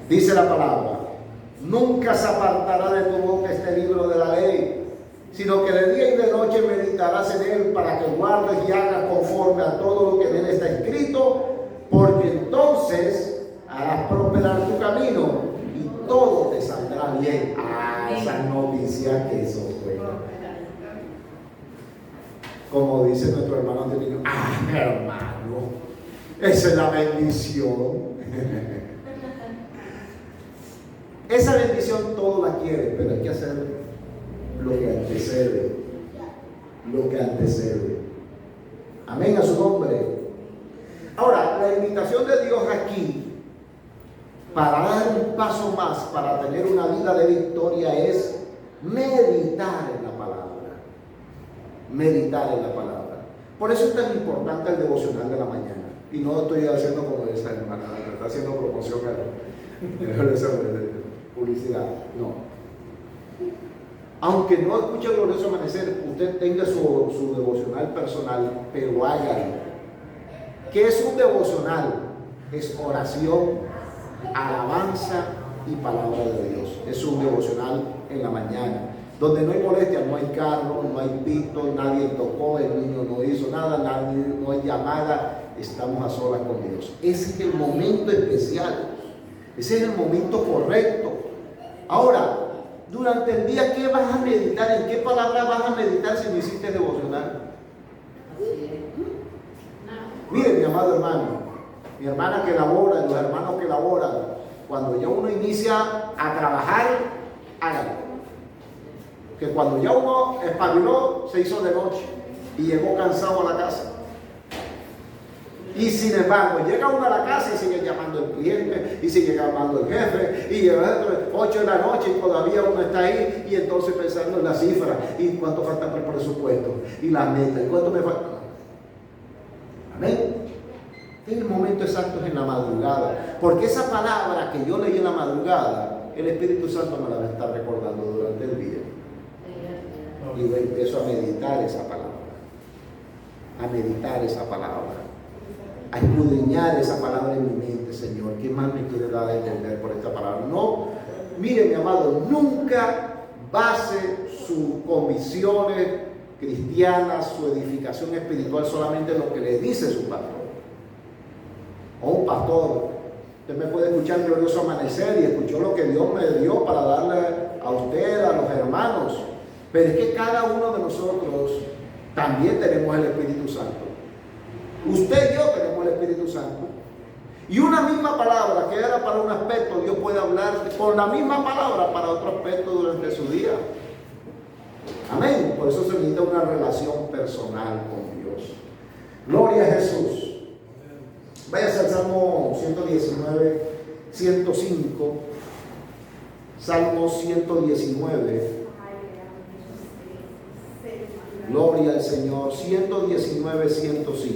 Dice la palabra: nunca se apartará de tu boca este libro de la ley, sino que de día y de noche meditarás en él, para que guardes y hagas conforme a todo lo que en él está escrito, porque entonces harás prosperar tu camino y todo te saldrá bien. Esa noticia que eso fue. Como dice nuestro hermano anterior, hermano, esa es la bendición. Esa bendición todo la quiere, pero hay que hacer lo que antecede. Lo que antecede. Amén a su nombre. Ahora, la invitación de Dios aquí para dar un paso más, para tener una vida de victoria, es meditar en la palabra. Meditar en la palabra. Por eso es tan importante el devocional de la mañana. Y no estoy haciendo como esa hermana, está haciendo promoción a publicidad. No. Aunque no escuche el glorioso amanecer, usted tenga su devocional personal, pero hágalo. ¿Qué es un devocional? Es oración, alabanza y palabra de Dios. Es un devocional en la mañana, donde no hay molestia, no hay carro, no hay pito, nadie tocó, el niño no hizo nada, no hay llamada, estamos a solas con Dios. Ese es el momento especial, ese es el momento correcto. Ahora, durante el día, ¿qué vas a meditar? ¿En qué palabra vas a meditar si no hiciste devocional? Mire, mi amado hermano, mi hermana que labora, los hermanos que laboran, cuando ya uno inicia a trabajar, hágalo. Que cuando ya uno espabiló, se hizo de noche y llegó cansado a la casa. Y sin embargo, llega uno a la casa y sigue llamando al cliente, y sigue llamando al jefe, y llega 8 de la noche y todavía uno está ahí, y entonces pensando en la cifra, y cuánto falta para el presupuesto, y la meta, y cuánto me falta. Amén. El momento exacto es en la madrugada, porque esa palabra que yo leí en la madrugada, el Espíritu Santo me la va a estar recordando durante el día. Y yo empiezo a meditar esa palabra, a escudriñar esa palabra en mi mente. Señor, ¿qué más me quiere dar a entender por esta palabra? No, mire mi amado, nunca base sus convicciones cristianas, su edificación espiritual solamente en lo que le dice su pastor o un pastor. Usted me puede escuchar el glorioso amanecer y escuchó lo que Dios me dio para darle a usted, a los hermanos, pero es que cada uno de nosotros también tenemos el Espíritu Santo. Usted y yo tenemos el Espíritu Santo. Y una misma palabra que era para un aspecto, Dios puede hablar con la misma palabra para otro aspecto durante su día. Amén. Por eso se necesita una relación personal con Dios. Gloria a Jesús. Váyase al Salmo 119, 105. Salmo 119. Gloria al Señor. 119, 105.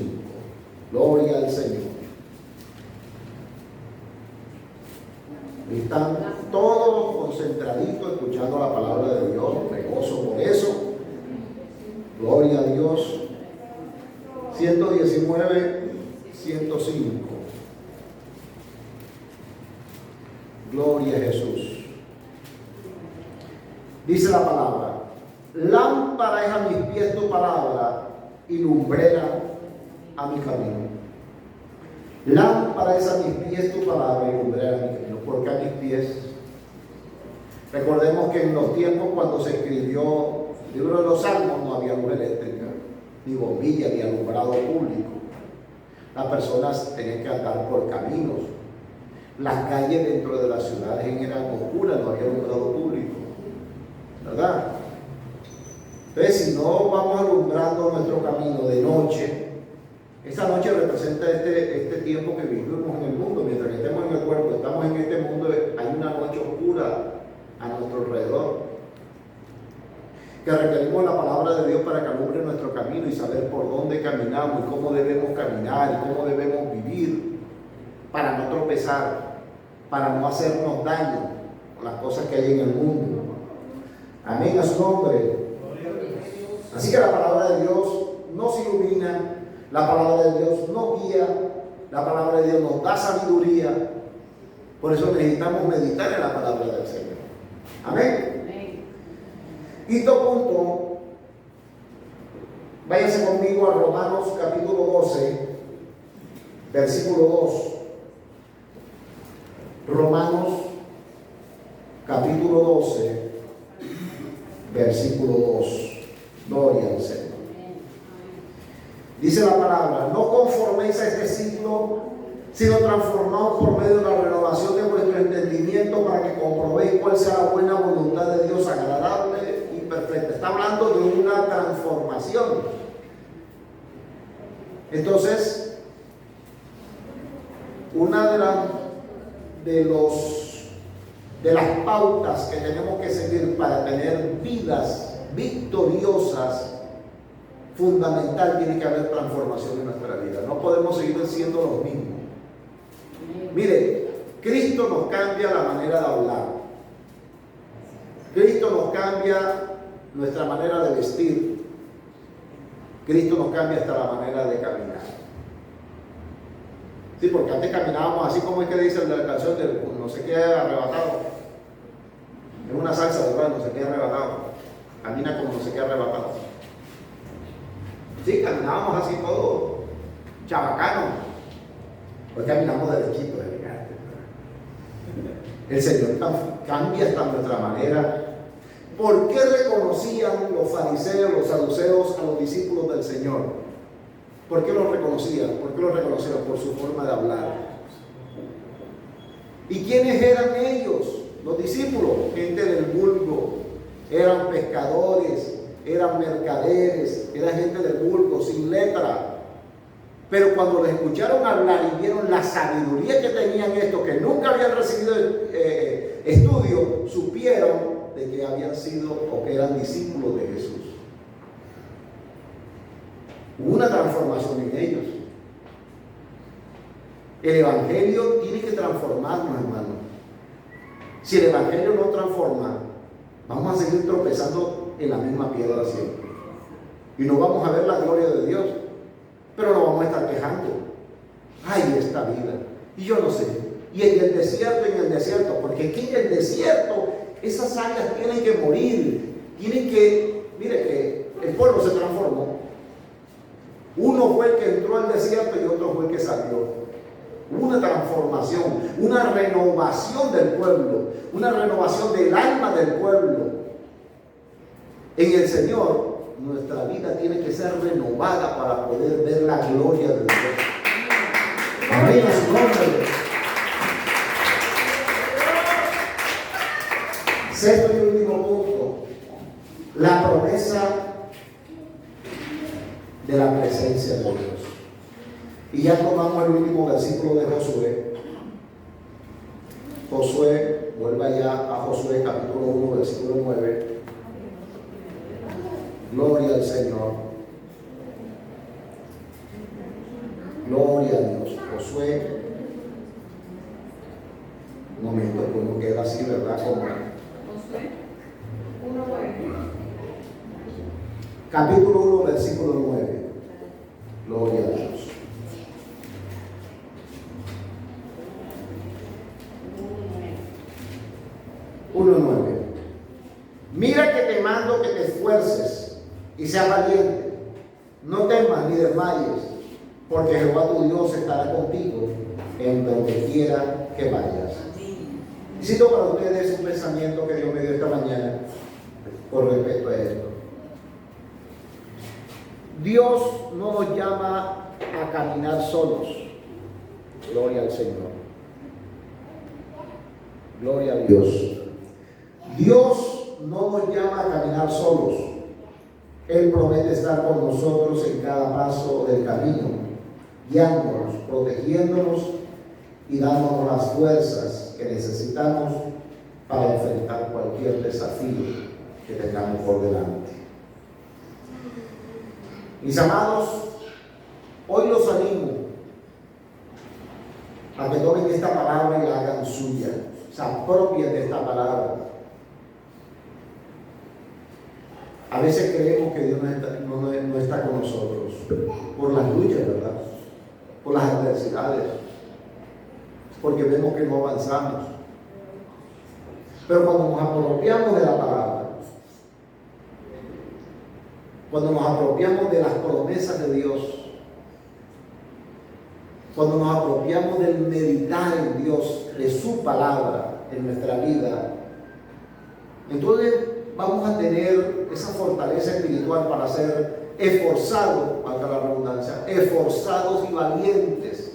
Gloria al Señor. Están todos concentraditos escuchando la palabra de Dios. Me gozo por eso. Gloria a Dios. 119, 105. Gloria a Jesús. Dice la palabra: lámpara es a mis pies tu palabra y lumbrera a mi camino. Lámpara es a mis pies tu palabra y lumbrera a mi camino. ¿Por qué a mis pies? Recordemos que en los tiempos cuando se escribió el libro de los Salmos no había luz eléctrica, ni bombilla, ni alumbrado público. Las personas tenían que andar por caminos. Las calles dentro de las ciudades eran oscuras, no había alumbrado público, ¿verdad? Entonces, si no vamos alumbrando nuestro camino de noche, esta noche representa este tiempo que vivimos en el mundo. Mientras que estemos en el cuerpo, estamos en este mundo, hay una noche oscura a nuestro alrededor, que requerimos la palabra de Dios para que alumbre nuestro camino y saber por dónde caminamos y cómo debemos caminar y cómo debemos vivir para no tropezar, para no hacernos daño con las cosas que hay en el mundo. Amén a su nombre. Así que la palabra de Dios nos ilumina, la palabra de Dios nos guía, la palabra de Dios nos da sabiduría. Por eso necesitamos meditar en la palabra del Señor. Amén. Quinto punto, váyase conmigo a Romanos capítulo 12, versículo 2. Romanos capítulo 12, versículo 2. Gloria al Señor. Dice la palabra: no conforméis a este siglo, sino transformaos por medio de la renovación de vuestro entendimiento, para que comprobéis cuál sea la buena voluntad de Dios, agradable y perfecta. Está hablando de una transformación. Entonces, una de las pautas que tenemos que seguir para tener vidas victoriosas, fundamental, tiene que haber transformación en nuestra vida. No podemos seguir siendo los mismos. Mire, Cristo nos cambia la manera de hablar. Cristo nos cambia nuestra manera de vestir. Cristo nos cambia hasta la manera de caminar. Sí, porque antes caminábamos así como es que dice la canción del no sé qué arrebatado. Es una salsa, ¿verdad? No sé qué arrebatado. Camina como no sé qué arrebatado. Sí, caminábamos así todo chabacano. Hoy caminamos derechito, elegante. El Señor cambia hasta nuestra manera. ¿Por qué reconocían los fariseos, los saduceos a los discípulos del Señor? ¿Por qué los reconocían? ¿Por qué los reconocieron? Por su forma de hablar. ¿Y quiénes eran ellos? Los discípulos, gente del vulgo. Eran pescadores, eran mercaderes, eran gente del vulgo, sin letra. Pero cuando les escucharon hablar y vieron la sabiduría que tenían estos, que nunca habían recibido estudio, supieron de que habían sido o que eran discípulos de Jesús. Hubo una transformación en ellos. El Evangelio tiene que transformarnos, hermano. Si el Evangelio no transforma, vamos a seguir tropezando en la misma piedra siempre. Y no vamos a ver la gloria de Dios. Pero nos vamos a estar quejando. Ay, esta vida. Y yo no sé. Y en el desierto, porque aquí en el desierto, esas áreas tienen que morir. Tienen que, mire que el pueblo se transformó. Uno fue el que entró al desierto y otro fue el que salió. Una transformación, una renovación del pueblo, una renovación del alma del pueblo. En el Señor, nuestra vida tiene que ser renovada para poder ver la gloria de Dios. Amén, a su nombre. Sexto y último punto, la promesa de la presencia de Dios. Y ya tomamos el último versículo de Josué. Josué, vuelva ya a Josué capítulo 1, versículo 9. Gloria al Señor. Gloria a Dios. Josué. Un momento, pues no queda así, ¿verdad? Como Josué 1:9. capítulo 1, versículo 9. Gloria a Dios. 1:9. Mira que te mando que te esfuerces y seas valiente. No temas ni desmayes, porque Jehová tu Dios estará contigo en donde quiera que vayas. Y cito para ustedes un pensamiento que Dios me dio esta mañana con respecto a esto. Dios no nos llama a caminar solos. Gloria al Señor. Gloria a Dios. Dios no nos llama a caminar solos. Él promete estar con nosotros en cada paso del camino, guiándonos, protegiéndonos y dándonos las fuerzas que necesitamos para enfrentar cualquier desafío que tengamos por delante. Mis amados, hoy los animo a que tomen esta palabra y la hagan suya, se apropien de esta palabra. A veces creemos que Dios no está con nosotros por las luchas, ¿verdad? Por las adversidades, porque vemos que no avanzamos. Pero cuando nos apropiamos de la palabra, cuando nos apropiamos de las promesas de Dios, cuando nos apropiamos del meditar en Dios, de su palabra en nuestra vida, entonces vamos a tener esa fortaleza espiritual para ser esforzados, valga la redundancia, esforzados y valientes,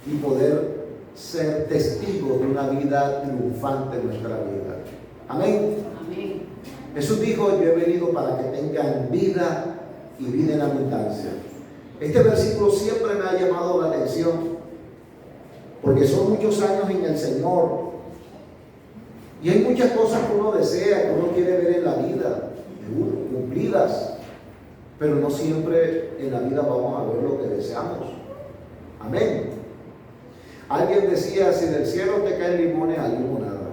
y poder ser testigos de una vida triunfante en nuestra vida. Amén. Amén. Jesús dijo: yo he venido para que tengan vida y vida en abundancia. Este versículo siempre me ha llamado la atención, porque son muchos años en el Señor, y hay muchas cosas que uno desea, que uno quiere ver en la vida, cumplidas, pero no siempre en la vida vamos a ver lo que deseamos. Amén. Alguien decía: si del cielo te caen limones, a limonada,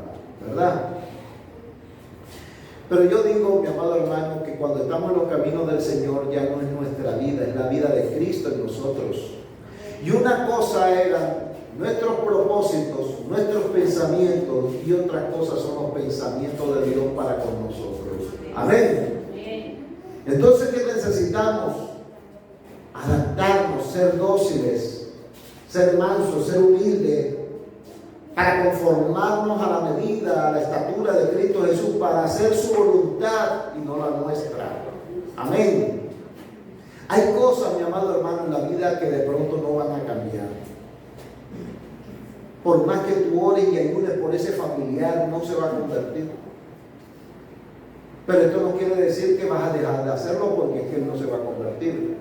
¿verdad? Pero yo digo, mi amado hermano, que cuando estamos en los caminos del Señor ya no es nuestra vida, es la vida de Cristo en nosotros. Y una cosa eran nuestros propósitos, nuestros pensamientos, y otras cosas son los pensamientos de Dios para con nosotros. Amén. Entonces, ¿qué necesitamos? Adaptarnos, ser dóciles, ser mansos, ser humildes, para conformarnos a la medida, a la estatura de Cristo Jesús, para hacer su voluntad y no la nuestra. Amén. Hay cosas, mi amado hermano, en la vida que de pronto no van a cambiar. Por más que tú ores y ayudes por ese familiar, no se va a convertir. Pero esto no quiere decir que vas a dejar de hacerlo, porque es que él no se va a convertir.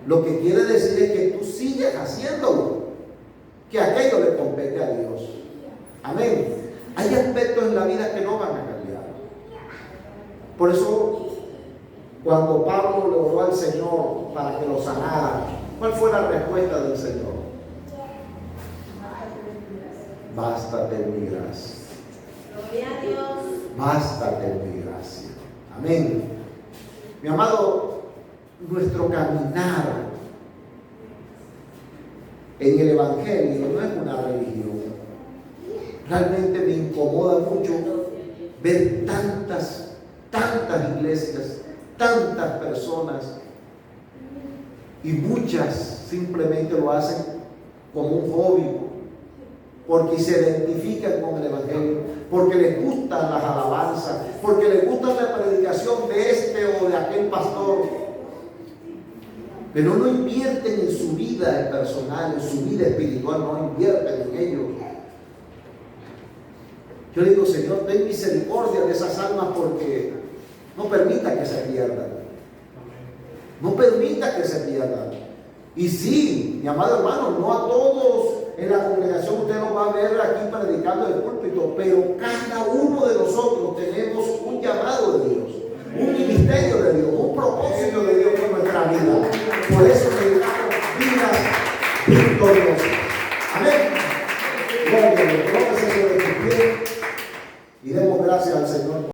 Lo que quiere decir es que tú sigues haciéndolo, que aquello le compete a Dios. Amén. Hay aspectos en la vida que no van a cambiar. Por eso, cuando Pablo le oró al Señor para que lo sanara, ¿cuál fue la respuesta del Señor? Bástate mi gracia. Gloria a Dios. Bástate mi gracia. Amén. Mi amado, nuestro caminar en el Evangelio no es una religión. Realmente me incomoda mucho ver tantas iglesias, tantas personas, y muchas simplemente lo hacen como un hobby, porque se identifican con el Evangelio, porque les gustan las alabanzas, porque les gusta la predicación de este o de aquel pastor, pero no invierten en su vida personal, en su vida espiritual, no invierten en ello. Yo digo: Señor, ten misericordia de esas almas, porque no permita que se pierdan. No permita que se pierdan. Y sí, mi amado hermano, no a todos en la congregación usted nos va a ver aquí predicando el púlpito, pero cada uno de nosotros tenemos un llamado de Dios, un ministerio de Dios, un propósito de Dios en nuestra vida. Por eso necesitamos vidas victoriosas.